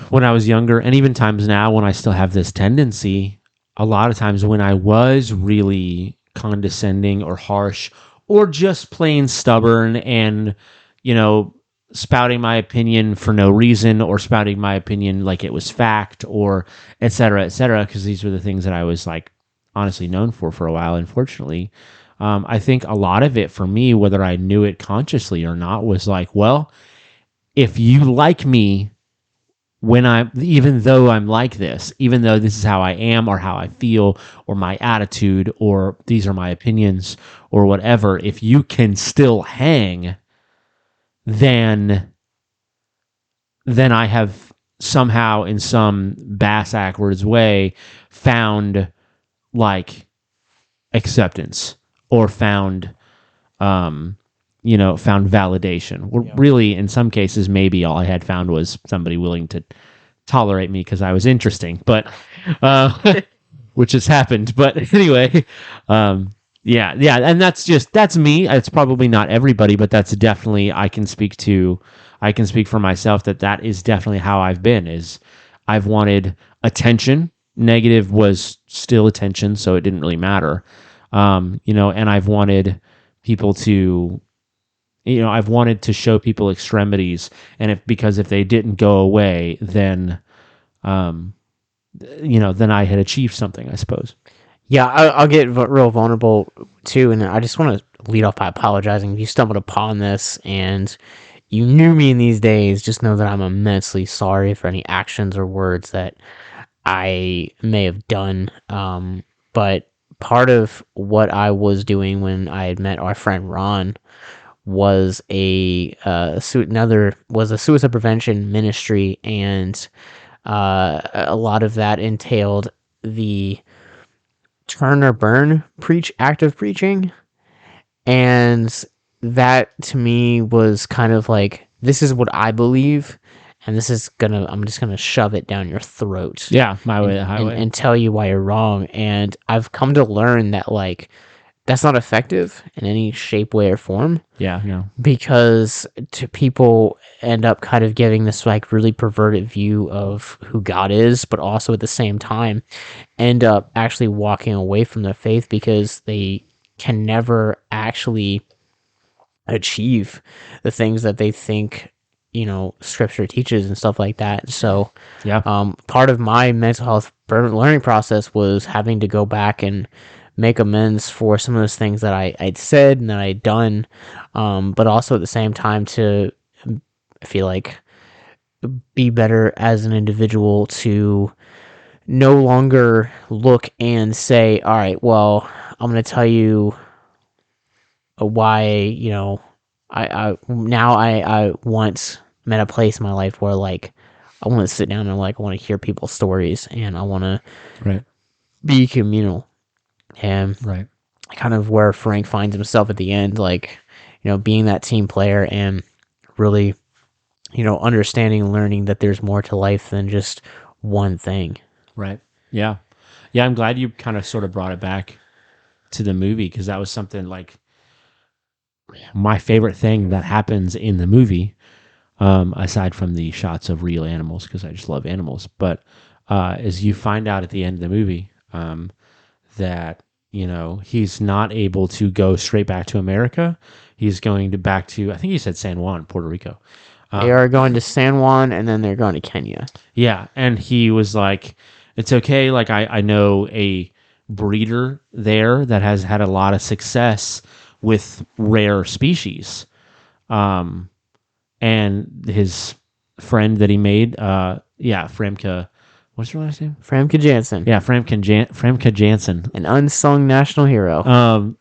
when I was younger, and even times now when I still have this tendency, a lot of times when I was really condescending or harsh or just plain stubborn and spouting my opinion for no reason, or spouting my opinion like it was fact, or et cetera, because these were the things that I was like honestly known for a while, unfortunately. I think a lot of it for me, whether I knew it consciously or not, was like, well, if you like me even though I'm like this, even though this is how I am or how I feel or my attitude or these are my opinions or whatever, if you can still hang, then I have somehow in some backwards way found like acceptance, or found validation. Really, in some cases, maybe all I had found was somebody willing to tolerate me because I was interesting, but which has happened. But anyway, and that's me. It's probably not everybody, but that's definitely I can speak for myself that is definitely how I've been. Is I've wanted attention. Negative was still attention, so it didn't really matter. And I've wanted people to. I've wanted to show people extremities, and because if they didn't go away, then, then I had achieved something, I suppose. Yeah, I'll get real vulnerable too, and I just want to lead off by apologizing if you stumbled upon this and you knew me in these days. Just know that I'm immensely sorry for any actions or words that I may have done. But part of what I was doing when I had met our friend Ron was a suicide prevention ministry, and a lot of that entailed the turn or burn active preaching, and that to me was kind of like, this is what I believe, and I'm just gonna shove it down your throat, my way, the highway, and tell you why you're wrong. And I've come to learn that like that's not effective in any shape, way, or form. Because people end up kind of giving this like really perverted view of who God is, but also at the same time end up actually walking away from their faith because they can never actually achieve the things that they think Scripture teaches and stuff like that. So part of my mental health learning process was having to go back and make amends for some of those things that I'd said and that I'd done, but also at the same time to, I feel like, be better as an individual, to no longer look and say, all right, well, I'm going to tell you why, I once met a place in my life where like I want to sit down and like I want to hear people's stories, and I want to be communal. And kind of where Frank finds himself at the end, like, being that team player and really understanding and learning that there's more to life than just one thing. Right. Yeah. Yeah, I'm glad you kind of sort of brought it back to the movie, because that was something like my favorite thing that happens in the movie, aside from the shots of real animals, because I just love animals, but is you find out at the end of the movie that, he's not able to go straight back to America. He's going back to, I think he said San Juan, Puerto Rico. They are going to San Juan, and then they're going to Kenya. Yeah, and he was like, it's okay, like I know a breeder there that has had a lot of success with rare species. And his friend that he made, Famke, what's her last name? Famke-Jamsen. Yeah, Famke-Jamsen. An unsung national hero.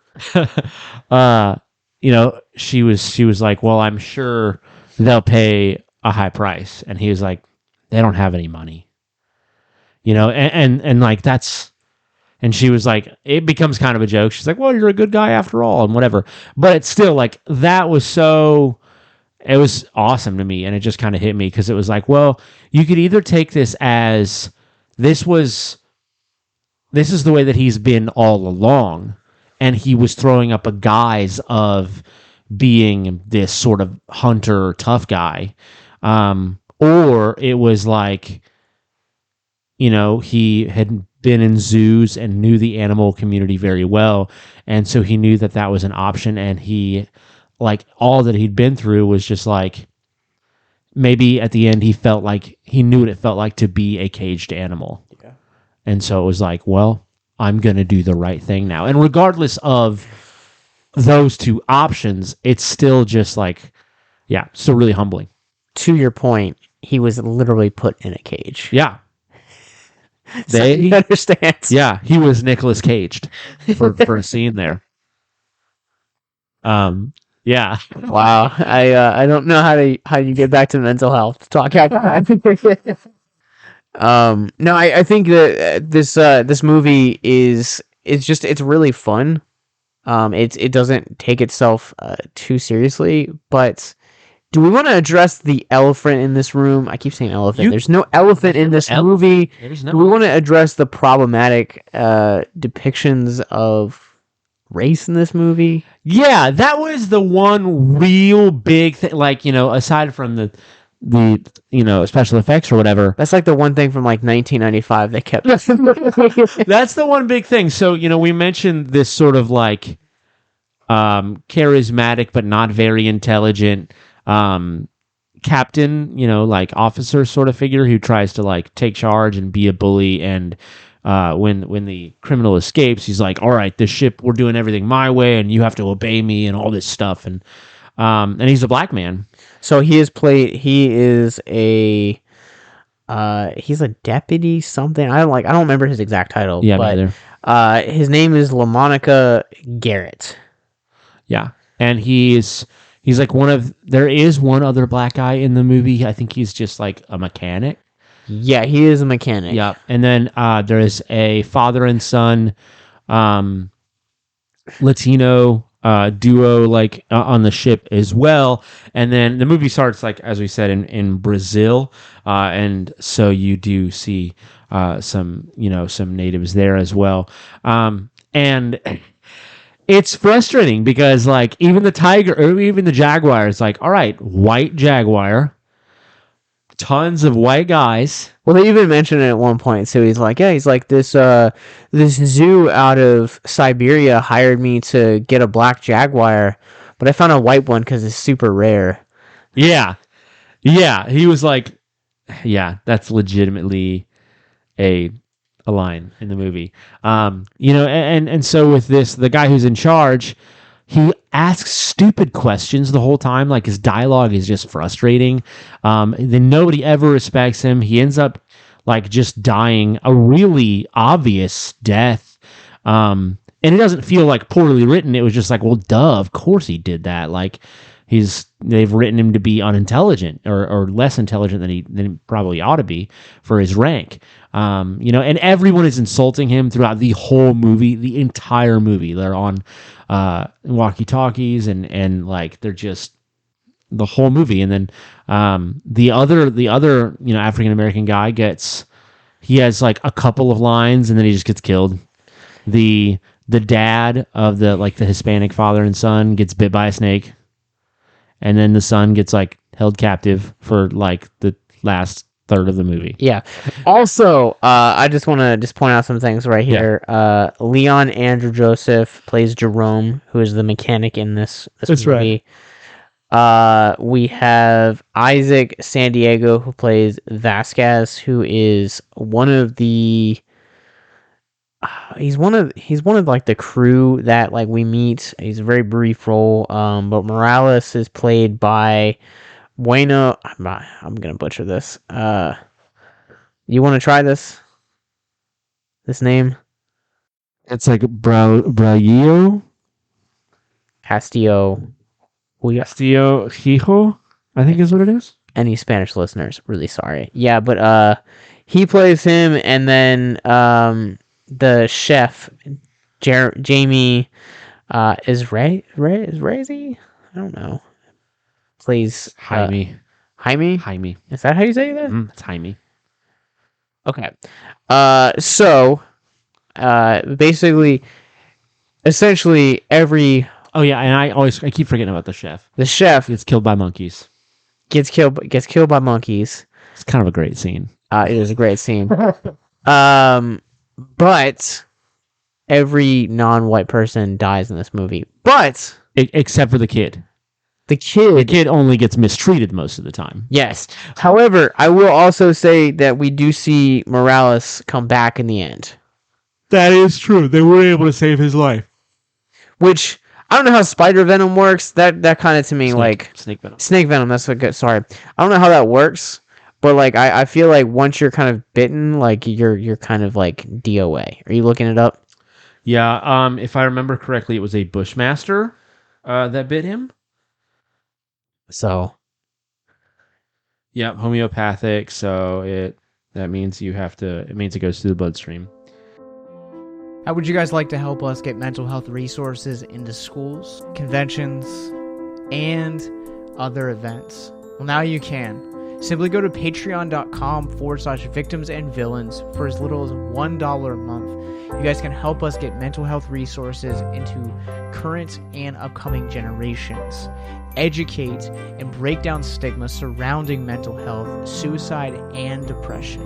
She was like, well, I'm sure they'll pay a high price. And he was like, they don't have any money. And like that's, and she was like, it becomes kind of a joke. She's like, well, you're a good guy after all, and whatever. But it's still like, it was awesome to me. And it just kind of hit me, because it was like, well, you could either take this as this is the way that he's been all along, and he was throwing up a guise of being this sort of hunter tough guy, or it was like, he had been in zoos and knew the animal community very well, and so he knew that was an option, and he, like, all that he'd been through was just like, maybe at the end he felt like he knew what it felt like to be a caged animal. Yeah. And so it was like, well, I'm going to do the right thing now. And regardless of those two options, it's still just like, yeah, still really humbling. To your point, he was literally put in a cage. Yeah. He understands. Yeah, he was Nicolas-caged for a scene there. Yeah. Wow. I don't know how you get back to mental health talk. No, I think that this movie it's really fun. It doesn't take itself too seriously, but do we want to address the elephant in this room? I keep saying elephant. There's no elephant in this movie. Do we want to address the problematic depictions of race in this movie? Yeah, that was the one real big thing. Like, aside from the special effects or whatever. That's like the one thing from like 1995 they kept. That's the one big thing. So, we mentioned this sort of like charismatic but not very intelligent captain, like officer sort of figure who tries to like take charge and be a bully. And when the criminal escapes, he's like, all right, this ship, we're doing everything my way and you have to obey me and all this stuff. And he's a black man. So he's a deputy something. I don't remember his exact title. Yeah, but his name is LaMonica Garrett. Yeah. And he's like there is one other black guy in the movie. I think he's just like a mechanic. Yeah, he is a mechanic. Yeah. And then there is a father and son Latino duo like on the ship as well. And then the movie starts, like, as we said, in Brazil. And so you do see some natives there as well. And it's frustrating because, like, even the tiger or even the jaguar is like, all right, white jaguar, tons of white guys. Well, they even mentioned it at one point. So he's like, this zoo out of Siberia hired me to get a black jaguar, but I found a white one because it's super rare. Yeah. He was like, yeah, that's legitimately a line in the movie. And so with this, the guy who's in charge, he asks stupid questions the whole time. Like, his dialogue is just frustrating. Then nobody ever respects him. He ends up like just dying a really obvious death. And it doesn't feel like poorly written. It was just like, well, duh, of course he did that. Like, they've written him to be unintelligent or less intelligent than he probably ought to be for his rank. And everyone is insulting him throughout the whole movie, the entire movie. They're on walkie-talkies and like they're just the whole movie. And then the other African American guy he has like a couple of lines, and then he just gets killed. The dad of the Hispanic father and son gets bit by a snake, and then the son gets like held captive for like the last third of the movie. Yeah. Also, I just want to point out some things right here. Yeah. Leon Andrew Joseph plays Jerome, who is the mechanic in this That's movie. Right. We have Isaac San Diego, who plays Vasquez, who is one of the he's one of like the crew that like we meet. He's a very brief role. But Morales is played by Bueno. I'm gonna butcher this. You want to try this name? It's like Braulio Castillo Hijo, I think is what it is. Any Spanish listeners, really sorry. Yeah, but he plays him, and then the chef Jamie is Razy? I don't know. Plays Jaime. Jaime? Is that how you say that? It's Jaime. Okay. So basically, essentially every... Oh yeah, and I keep forgetting about the chef. The chef gets killed by monkeys. Gets killed by monkeys. It's kind of a great scene. It is a great scene. But every non-white person dies in this movie. But except for the kid. The kid only gets mistreated most of the time. Yes. However, I will also say that we do see Morales come back in the end. That is true. They were able to save his life. Which, I don't know how spider venom works. That kind of to me snake venom. Snake venom. That's what good. Sorry, I don't know how that works. But like, I feel like once you're kind of bitten, like you're kind of like DOA. Are you looking it up? Yeah. If I remember correctly, it was a Bushmaster that bit him. So. Yeah, homeopathic. So that means it means it goes through the bloodstream. How would you guys like to help us get mental health resources into schools, conventions, and other events? Well, now you can. Simply go to patreon.com/victims and villains for as little as $1 a month. You guys can help us get mental health resources into current and upcoming generations, educate and break down stigma surrounding mental health, suicide, and depression.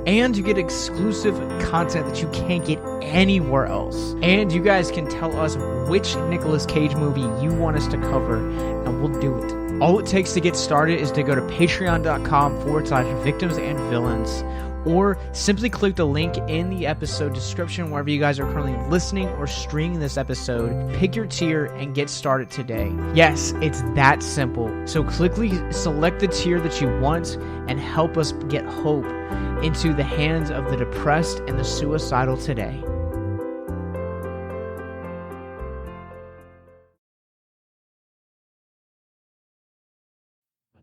And you get exclusive content that you can't get anywhere else. And you guys can tell us which Nicolas Cage movie you want us to cover, and we'll do it. All it takes to get started is to go to patreon.com/victims and villains, or simply click the link in the episode description wherever you guys are currently listening or streaming this episode. Pick your tier and get started today. Yes, it's that simple. So quickly select the tier that you want and help us get hope into the hands of the depressed and the suicidal today.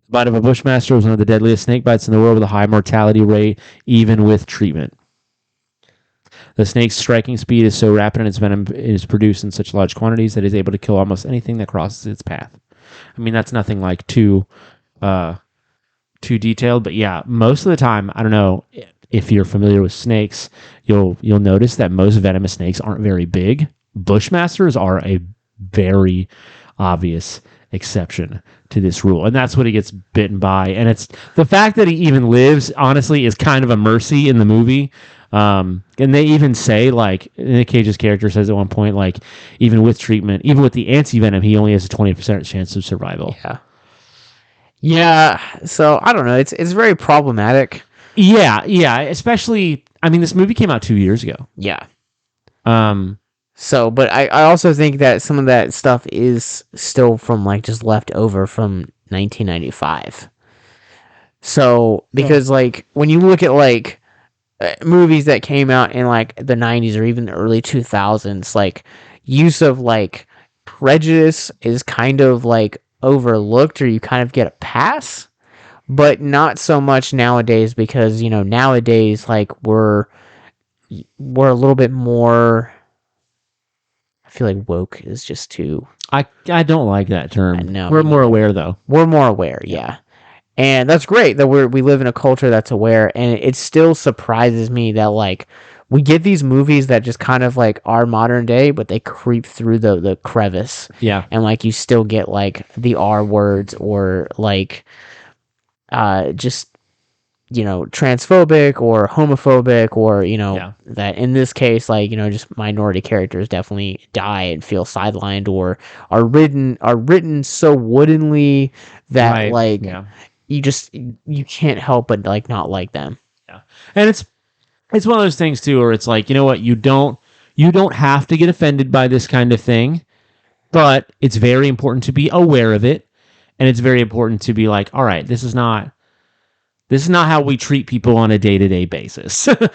The bite of a Bushmaster was one of the deadliest snake bites in the world with a high mortality rate, even with treatment. The snake's striking speed is so rapid and its venom is produced in such large quantities that it is able to kill almost anything that crosses its path. I mean, that's nothing like too detailed, but yeah, most of the time, I don't know if you're familiar with snakes, you'll notice that most venomous snakes aren't very big. Bushmasters are a very obvious exception to this rule, and that's what he gets bitten by. And it's the fact that he even lives, honestly, is kind of a mercy in the movie. And they even say, like, Nick Cage's character says at one point, like, even with treatment, even with the anti-venom, he only has a 20% chance of survival. Yeah. So I don't know. It's very problematic. Yeah. Especially, I mean, this movie came out 2 years ago. Yeah. So, but I also think that some of that stuff is still from like just left over from 1995. So, because like when you look at like movies that came out in like the 90s or even the early 2000s, like use of like prejudice is kind of like overlooked, or you kind of get a pass, but not so much nowadays, because you know nowadays like we're a little bit more, I feel like woke is just too. I don't like that term. No, we're more aware though. We're more aware, yeah. And that's great that we live in a culture that's aware, and it still surprises me that like we get these movies that just kind of like are modern day, but they creep through the crevice. Yeah. And like you still get like the R words or like just transphobic or homophobic or that in this case like just minority characters definitely die and feel sidelined or are written so woodenly that you can't help but like not like them. Yeah. And it's one of those things too where it's like, you know what, you don't have to get offended by this kind of thing, but it's very important to be aware of it, and it's very important to be like, all right, this is not how we treat people on a day-to-day basis. And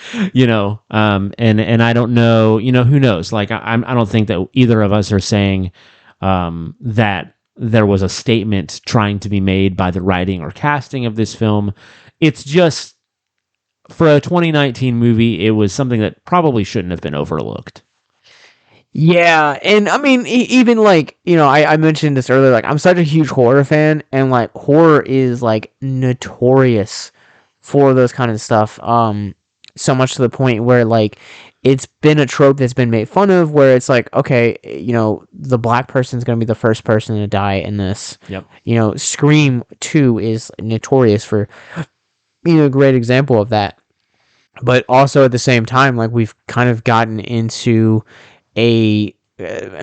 I don't know, who knows? Like I don't think that either of us are saying that there was a statement trying to be made by the writing or casting of this film. It's just, for a 2019 movie, it was something that probably shouldn't have been overlooked. Yeah, and I mean, even like, I mentioned this earlier, like, I'm such a huge horror fan, and like, horror is like notorious for those kind of stuff. So much to the point where like, it's been a trope that's been made fun of, where it's like, okay, the black person's gonna be the first person to die in this. Yep. Scream 2 is notorious for a great example of that. But also at the same time, like, we've kind of gotten into a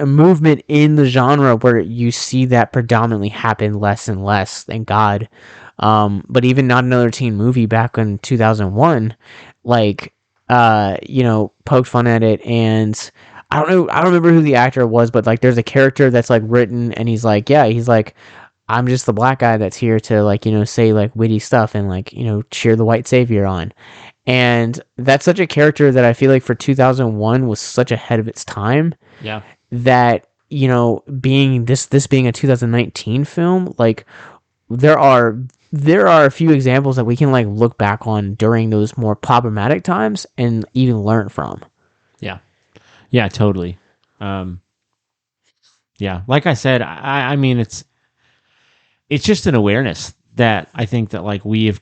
movement in the genre where you see that predominantly happen less and less, thank God. But even Not Another Teen Movie back in 2001, like, poked fun at it, and I don't remember who the actor was, but like, there's a character that's like written, and he's like, I'm just the black guy that's here to like, say like witty stuff and like, cheer the white savior on. And that's such a character that I feel like for 2001 was such ahead of its time. Yeah. That, being this being a 2019 film, like there are a few examples that we can like look back on during those more problematic times and even learn from. Yeah. Yeah, totally. Yeah, like I said, I mean, it's just an awareness that I think that like we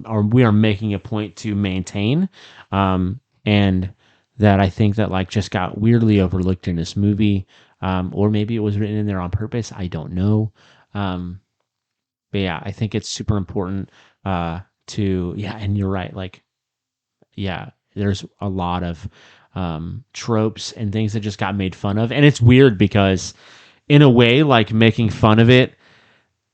are making a point to maintain, and that I think that like just got weirdly overlooked in this movie, or maybe it was written in there on purpose. I don't know, but yeah, I think it's super important and you're right. Like, yeah, there's a lot of tropes and things that just got made fun of, and it's weird because in a way, like, making fun of it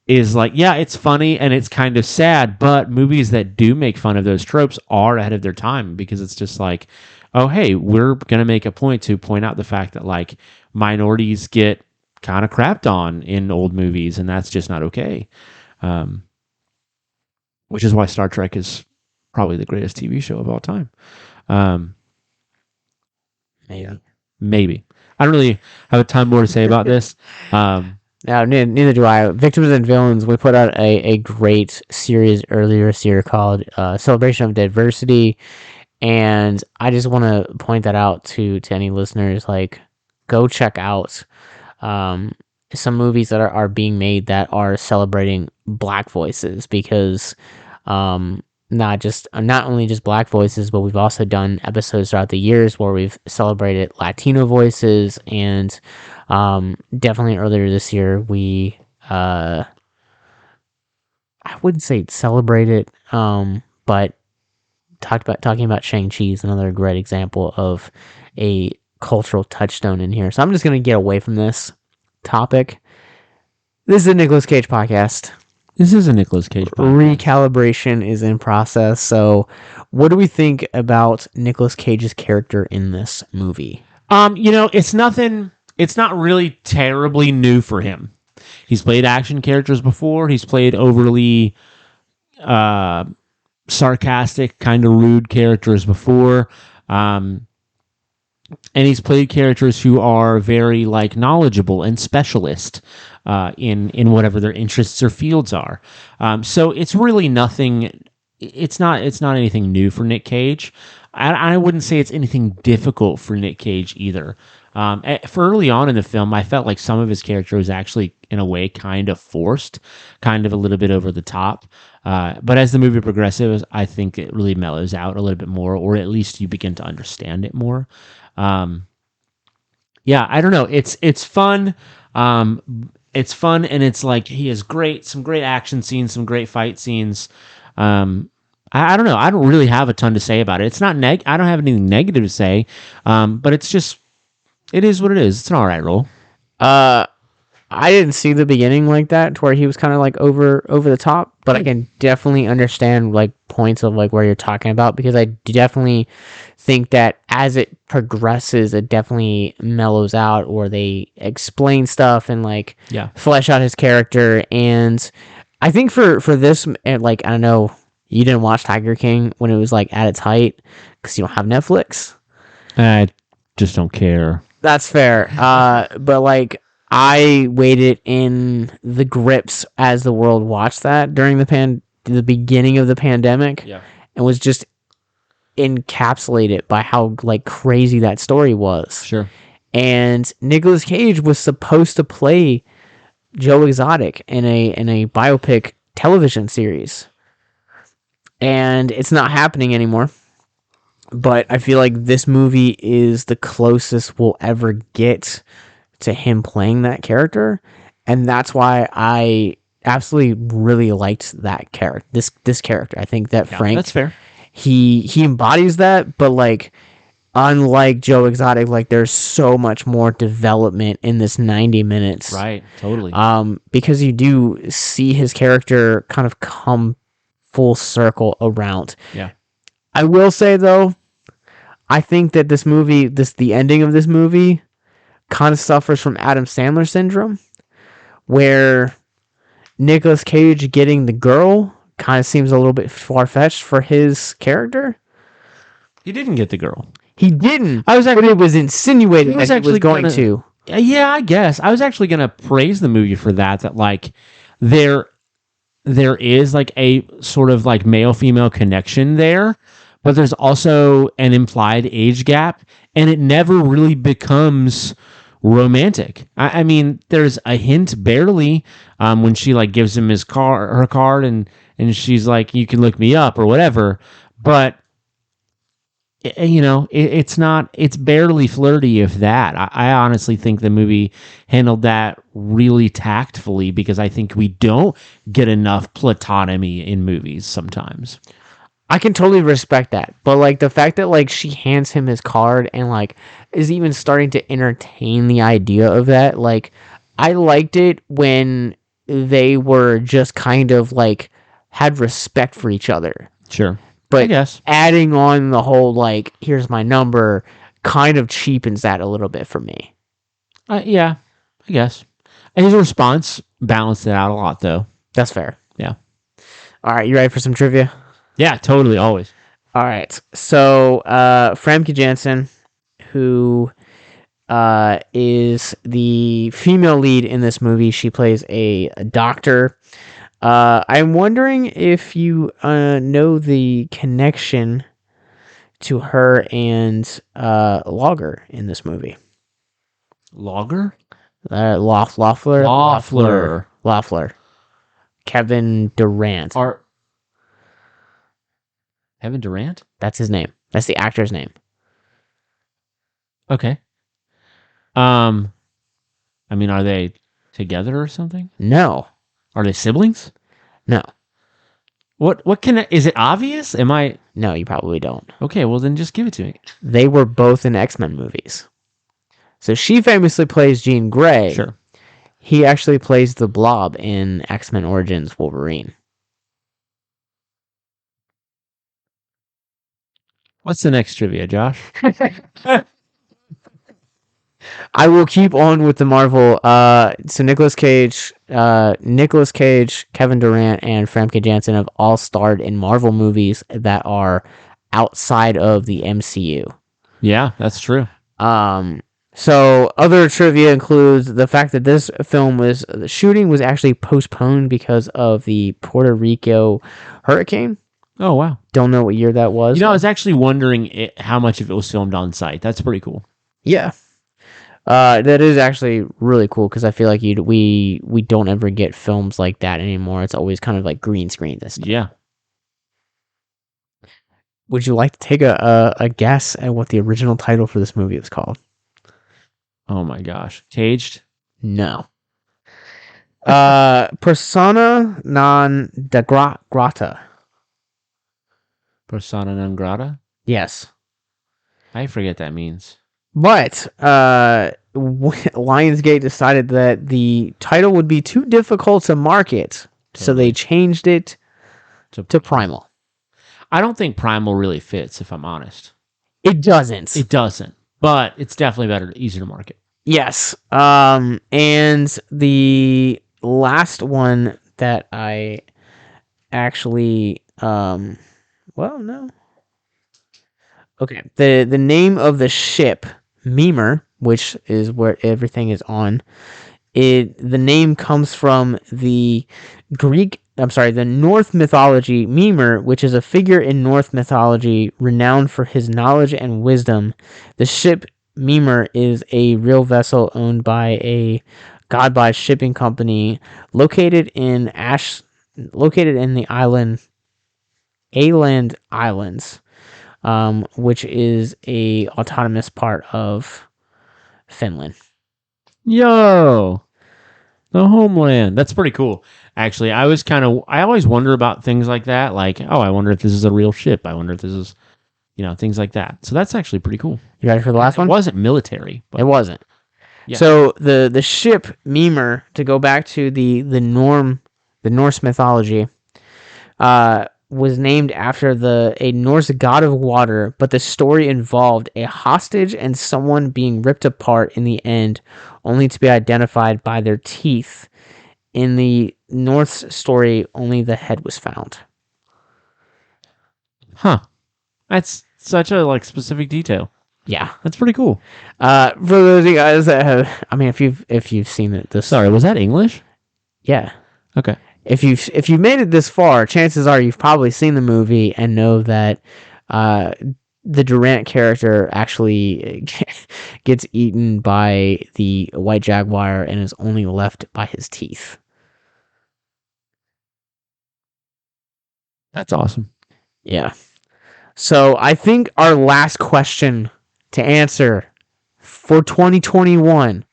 is like, yeah, it's funny and it's kind of sad, but movies that do make fun of those tropes are ahead of their time, because it's just like, oh, hey, we're going to make a point to point out the fact that like minorities get kind of crapped on in old movies, and that's just not okay. Which is why Star Trek is probably the greatest TV show of all time. Maybe. I don't really have a ton more to say about this. Now, neither do I. Victims and Villains, we put out a great series earlier this year called Celebration of Diversity, and I just want to point that out to any listeners. Like, go check out some movies that are being made that are celebrating Black voices, because not only just Black voices, but we've also done episodes throughout the years where we've celebrated Latino voices, and definitely earlier this year we I wouldn't say celebrated, but talking about Shang-Chi is another great example of a cultural touchstone in here. So I'm just gonna get away from this topic. This is a Nicolas Cage podcast. This is a Nicolas Cage podcast. Recalibration is in process. So what do we think about Nicolas Cage's character in this movie? It's not really terribly new for him. He's played action characters before. He's played overly sarcastic, kind of rude characters before. And he's played characters who are very like knowledgeable and specialist in whatever their interests or fields are. So it's really nothing. It's not anything new for Nick Cage. I wouldn't say it's anything difficult for Nick Cage either. For early on in the film, I felt like some of his character was actually, in a way, kind of forced, kind of a little bit over the top. But as the movie progresses, I think it really mellows out a little bit more, or at least you begin to understand it more. Yeah, I don't know. It's fun. It's fun, and it's like he has some great action scenes, some great fight scenes. I don't know. I don't really have a ton to say about it. It's not I don't have anything negative to say. But it's just, it is what it is. It's an all right role. I didn't see the beginning like that, to where he was kind of like over the top, but I can definitely understand like points of like where you're talking about, because I definitely think that as it progresses, it definitely mellows out, or they explain stuff and like flesh out his character. And I think for this, like, I don't know, you didn't watch Tiger King when it was like at its height because you don't have Netflix. I just don't care. That's fair. But like, I waited in the grips as the world watched that during the beginning of the pandemic, and was just encapsulated by how like crazy that story was. Sure. And Nicolas Cage was supposed to play Joe Exotic in a biopic television series, and it's not happening anymore. But I feel like this movie is the closest we'll ever get to him playing that character, and that's why I absolutely really liked that character. This character, I think that Frank, that's fair. He embodies that, but like, unlike Joe Exotic, like there's so much more development in this 90 minutes. Right, totally. Because you do see his character kind of come full circle around. Yeah. I will say though, I think that this movie, the ending of this movie, kind of suffers from Adam Sandler syndrome, where Nicolas Cage getting the girl kind of seems a little bit far-fetched for his character. He didn't get the girl. He didn't. But it was insinuated that he was going to. Yeah, I guess. I was actually going to praise the movie for that. That like there is like a sort of like male-female connection there, but there's also an implied age gap, and it never really becomes romantic. I mean, there's a hint barely when she like gives him her card, and she's like, "You can look me up" or whatever. But you know, it's barely flirty, if that. I honestly think the movie handled that really tactfully, because I think we don't get enough platonymy in movies sometimes. I can totally respect that, but like the fact that like she hands him his card and like is even starting to entertain the idea of that, like I liked it when they were just kind of like had respect for each other. Sure. But I guess adding on the whole like, here's my number, kind of cheapens that a little bit for me. Yeah, I guess. And his response balanced it out a lot, though. That's fair. Yeah. All right, you ready for some trivia? Yeah, totally, always. All right. So, famke-jamsen, who is the female lead in this movie, she plays a doctor. I'm wondering if you know the connection to her and Logger in this movie. Logger? Loeffler. Kevin Durant. Kevin Durant? That's his name. That's the actor's name. Okay. I mean, are they together or something? No. Are they siblings? No. What can is it obvious? No, you probably don't. Okay, well then just give it to me. They were both in X-Men movies. So she famously plays Jean Grey. Sure. He actually plays the Blob in X-Men Origins Wolverine. What's the next trivia, Josh? I will keep on with the Marvel. So Nicolas Cage, Kevin Durant, and famke-jamsen have all starred in Marvel movies that are outside of the MCU. Yeah, that's true. So other trivia includes the fact that this film the shooting was actually postponed because of the Puerto Rico hurricane. Oh, wow. Don't know what year that was. I was actually wondering how much of it was filmed on site. That's pretty cool. Yeah. That is actually really cool because I feel like we don't ever get films like that anymore. It's always kind of like green screen this stuff. Yeah. Would you like to take a guess at what the original title for this movie was called? Oh my gosh. Caged? No. Persona non grata. Persona non grata? Yes. I forget that means. But Lionsgate decided that the title would be too difficult to market, so they changed it to Primal. I don't think Primal really fits, if I'm honest. It doesn't. It doesn't. But it's definitely better, easier to market. Yes. And the last one that I actually well, no. Okay. The name of the ship, Mimer, which is where everything is on, the name comes from the North mythology. Mimer, which is a figure in North mythology renowned for his knowledge and wisdom. The ship Mimer is a real vessel owned by a godby shipping company located in the Åland Islands, which is a autonomous part of Finland. Yo, the homeland. That's pretty cool. Actually, I always wonder about things like that. Like, oh, I wonder if this is a real ship. I wonder if this is, things like that. So that's actually pretty cool. You ready for the last one? It wasn't military. But it wasn't. Yeah. So the ship Mimer, to go back to the Norse mythology, was named after a Norse god of water, but the story involved a hostage and someone being ripped apart in the end, only to be identified by their teeth. In the Norse story, only the head was found. Huh. That's such a specific detail. Yeah, that's pretty cool. For those of you guys that have, if you've seen it, sorry, was that English? Yeah. Okay. If you've made it this far, chances are you've probably seen the movie and know that the Durant character actually gets eaten by the white jaguar and is only left by his teeth. That's awesome. Yeah. So I think our last question to answer for 2021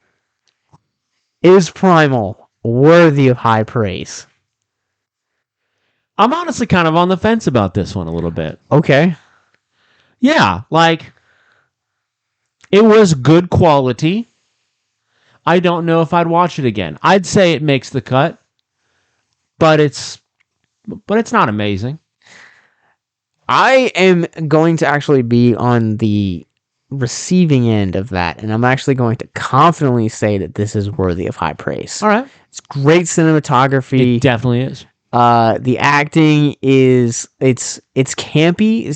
is Primal worthy of high praise? I'm honestly kind of on the fence about this one a little bit. Okay. Yeah, it was good quality. I don't know if I'd watch it again. I'd say it makes the cut, but it's not amazing. I am going to actually be on the receiving end of that, and I'm actually going to confidently say that this is worthy of high praise. All right. It's great cinematography. It definitely is. The acting is it's campy.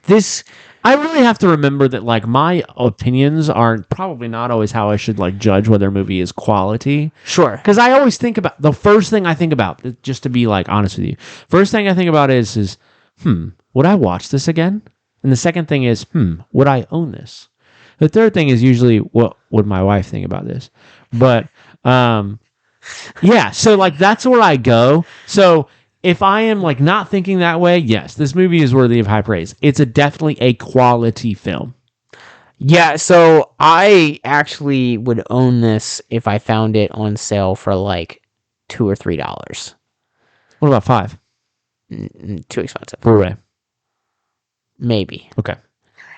This I really have to remember that my opinions aren't probably not always how I should judge whether a movie is quality. Sure. Because I always think about the first thing I think about, just to be honest with you, first thing I think about is would I watch this again? And the second thing is, would I own this? The third thing is usually, what would my wife think about this? But, yeah, so that's where I go. So if I am not thinking that way, yes, this movie is worthy of high praise. It's definitely a quality film. Yeah, so I actually would own this if I found it on sale for $2 or $3. What about $5? Too expensive. Blu-ray. Maybe. Okay.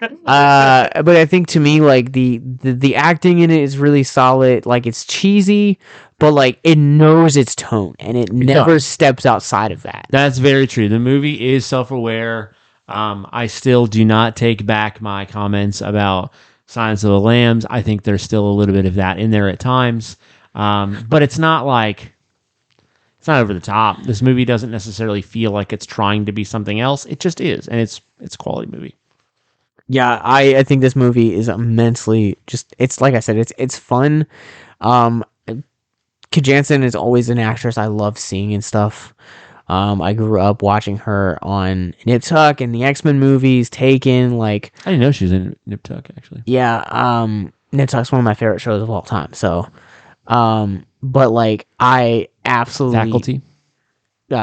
But I think to me, the acting in it is really solid. It's cheesy, but it knows its tone and it never steps outside of that. That's very true. The movie is self-aware. I still do not take back my comments about Silence of the Lambs. I think there's still a little bit of that in there at times. But it's not it's not over the top. This movie doesn't necessarily feel like it's trying to be something else. It just is, and it's a quality movie. Yeah, I think this movie is immensely it's like I said, it's fun. Jansen is always an actress I love seeing and stuff. I grew up watching her on Nip Tuck and the X-Men movies, Taken, I didn't know she was in Nip Tuck, actually. Yeah, Nit's one of my favorite shows of all time. So, but like I absolutely Faculty.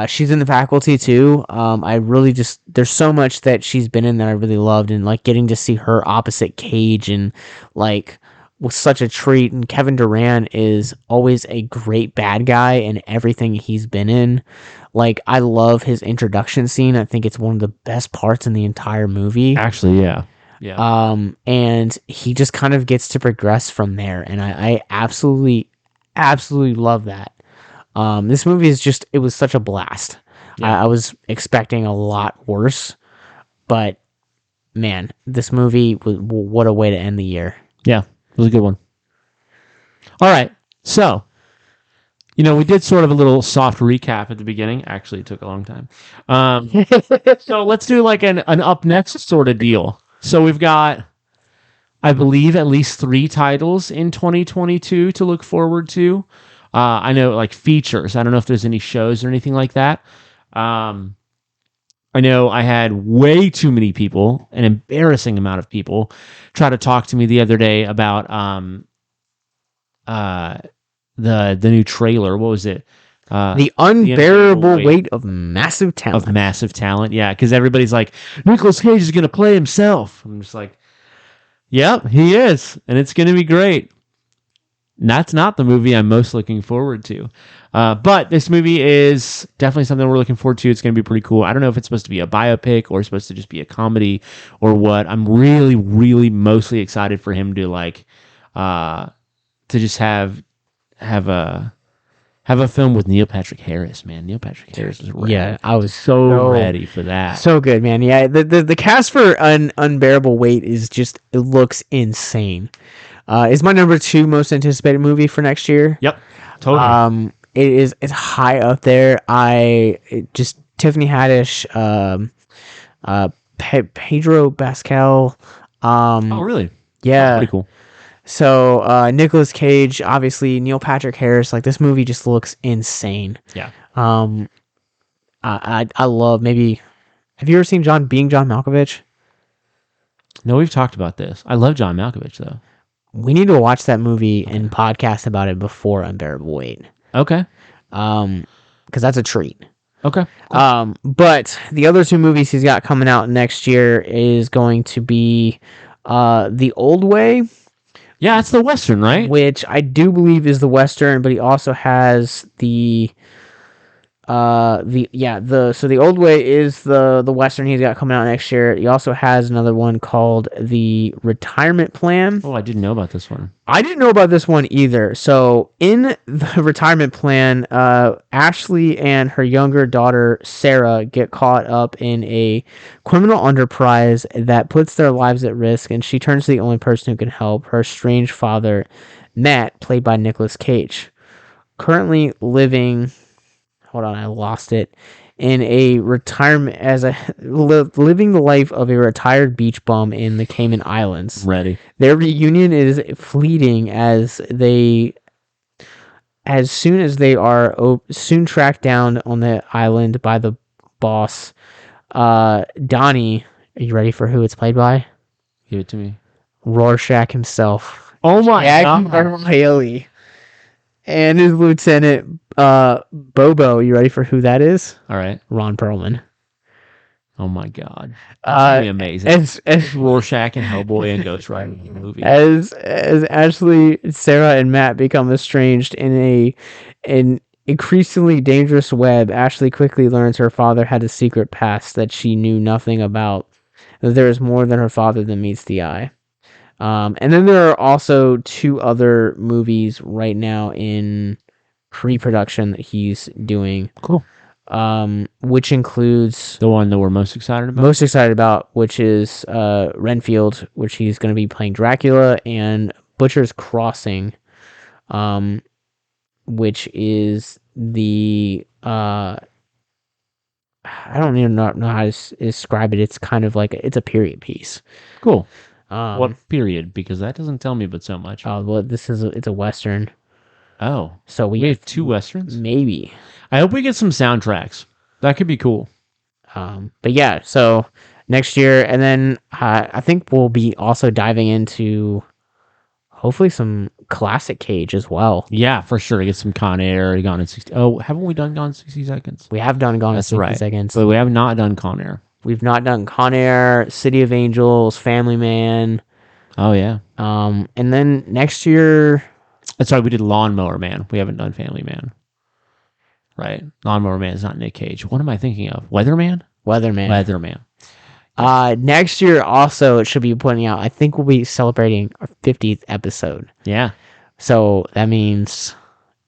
She's in the Faculty too. I really just there's so much that she's been in that I really loved, and like getting to see her opposite Cage and like was such a treat. And Kevin Durant is always a great bad guy in everything he's been in. Like I love his introduction scene. I think it's one of the best parts in the entire movie. Actually, yeah. Yeah. And he just kind of gets to progress from there, and I absolutely love that. This movie is just, it was such a blast. Yeah. I was expecting a lot worse, but man, this movie, what a way to end the year. Yeah, it was a good one. All right, so, we did sort of a little soft recap at the beginning. Actually, it took a long time. So let's do like an up next sort of deal. So we've got, I believe, at least 3 titles in 2022 to look forward to. I know, like, features. I don't know if there's any shows or anything like that. I know I had way too many people, an embarrassing amount of people, try to talk to me the other day about the new trailer. What was it? The unbearable weight of massive talent. Yeah, because everybody's like, Nicolas Cage is going to play himself. I'm just like, yep, he is, and it's going to be great. That's not the movie I'm most looking forward to. But this movie is definitely something we're looking forward to. It's going to be pretty cool. I don't know if it's supposed to be a biopic or supposed to just be a comedy or what. I'm really, really mostly excited for him to to just have a film with Neil Patrick Harris, man. Neil Patrick Harris is ready. Yeah, I was so ready for that. So good, man. Yeah, the cast for Unbearable Weight is just, it looks insane. It's my number 2 most anticipated movie for next year. Yep, totally. It's high up there. Tiffany Haddish, Pedro Pascal. Oh, really? Yeah, pretty cool. So Nicolas Cage, obviously Neil Patrick Harris. Like this movie just looks insane. Yeah. I love maybe. Have you ever seen John Malkovich? No, we've talked about this. I love John Malkovich though. We need to watch that movie and podcast about it before Unbearable Weight. Okay. Because that's a treat. Okay. Cool. But the other 2 movies he's got coming out next year is going to be The Old Way. Yeah, it's the Western, right? Which I do believe is the Western, but he also has the Old Way is the Western he's got coming out next year. He also has another one called The Retirement Plan. Oh, I didn't know about this one. I didn't know about this one either. So in The Retirement Plan, Ashley and her younger daughter Sarah get caught up in a criminal enterprise that puts their lives at risk, and she turns to the only person who can help, her estranged father, Matt, played by Nicolas Cage. Currently living... Hold on, I lost it. In a retirement, living the life of a retired beach bum in the Cayman Islands. Ready. Their reunion is fleeting as soon as they are soon tracked down on the island by the boss, Donnie. Are you ready for who it's played by? Give it to me. Rorschach himself. Oh my God. Haley. And his lieutenant, Bobo. You ready for who that is? All right. Ron Perlman. Oh my God. That's going to be amazing. As Rorschach and Hellboy and Ghost Rider in the movie. As Ashley, Sarah, and Matt become estranged in an increasingly dangerous web, Ashley quickly learns her father had a secret past that she knew nothing about. That there is more than her father than meets the eye. And then there are also 2 other movies right now in pre-production that he's doing. Cool. Which includes the one that we're most excited about. Which is Renfield, which he's going to be playing Dracula, and Butcher's Crossing, which is the I don't even know how to describe it. It's kind of like it's a period piece. Cool. What period? Because that doesn't tell me but so much. Oh, well, it's a Western. Oh. So we have 2 Westerns? Maybe. I hope we get some soundtracks. That could be cool. But yeah, so next year, and then I think we'll be also diving into hopefully some classic Cage as well. Yeah, for sure. Get some Con Air, Gone in 60. Oh, haven't we done Gone in 60 Seconds? We have done Gone in 60 Seconds. But we have not done Con Air. We've not done Con Air, City of Angels, Family Man. Oh, yeah. And then next year... That's right, we did Lawnmower Man. We haven't done Family Man. Right. Lawnmower Man is not Nick Cage. What am I thinking of? Weatherman. Next year also, it should be pointing out, I think we'll be celebrating our 50th episode. Yeah. So that means,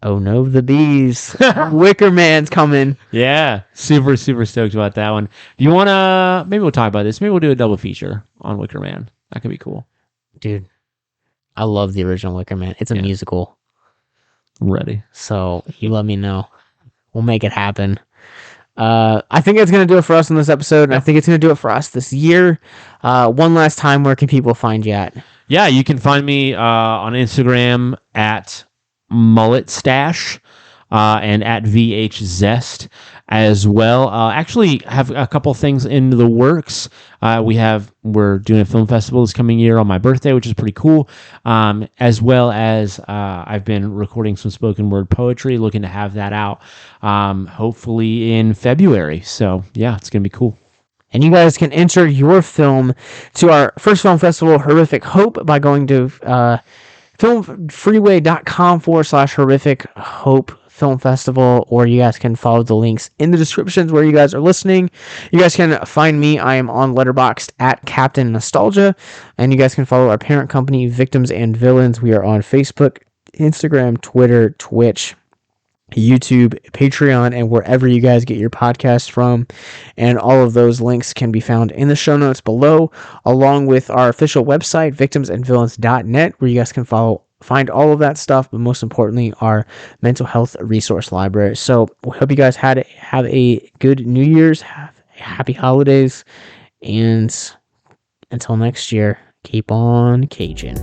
oh no, the bees. Wicker Man's coming. Yeah. Super, super stoked about that one. Do you want to, maybe we'll talk about this. Maybe we'll do a double feature on Wicker Man. That could be cool. Dude, I love the original Wicker Man. It's a musical. I'm ready. So you let me know. We'll make it happen. I think that's going to do it for us in this episode, and I think it's going to do it for us this year. One last time, where can people find you at? Yeah, you can find me on Instagram at mulletstash and at vhzest as well. Actually, have a couple things in the works. We're doing a film festival this coming year on my birthday, which is pretty cool. As well as I've been recording some spoken word poetry, looking to have that out hopefully in February. So yeah, it's gonna be cool. And you guys can enter your film to our first film festival, Horrific Hope, by going to filmfreeway.com/Horrific Hope Film Festival, or you guys can follow the links in the descriptions where you guys are listening. You guys can find me. I am on Letterboxd at Captain Nostalgia, and you guys can follow our parent company, Victims and Villains. We are on Facebook, Instagram, Twitter, Twitch, YouTube, Patreon, and wherever you guys get your podcasts from. And all of those links can be found in the show notes below, along with our official website, victimsandvillains.net, where you guys can find all of that stuff, but most importantly, our mental health resource library. So we hope you guys have a good New Year's, have happy holidays, and until next year, keep on caging.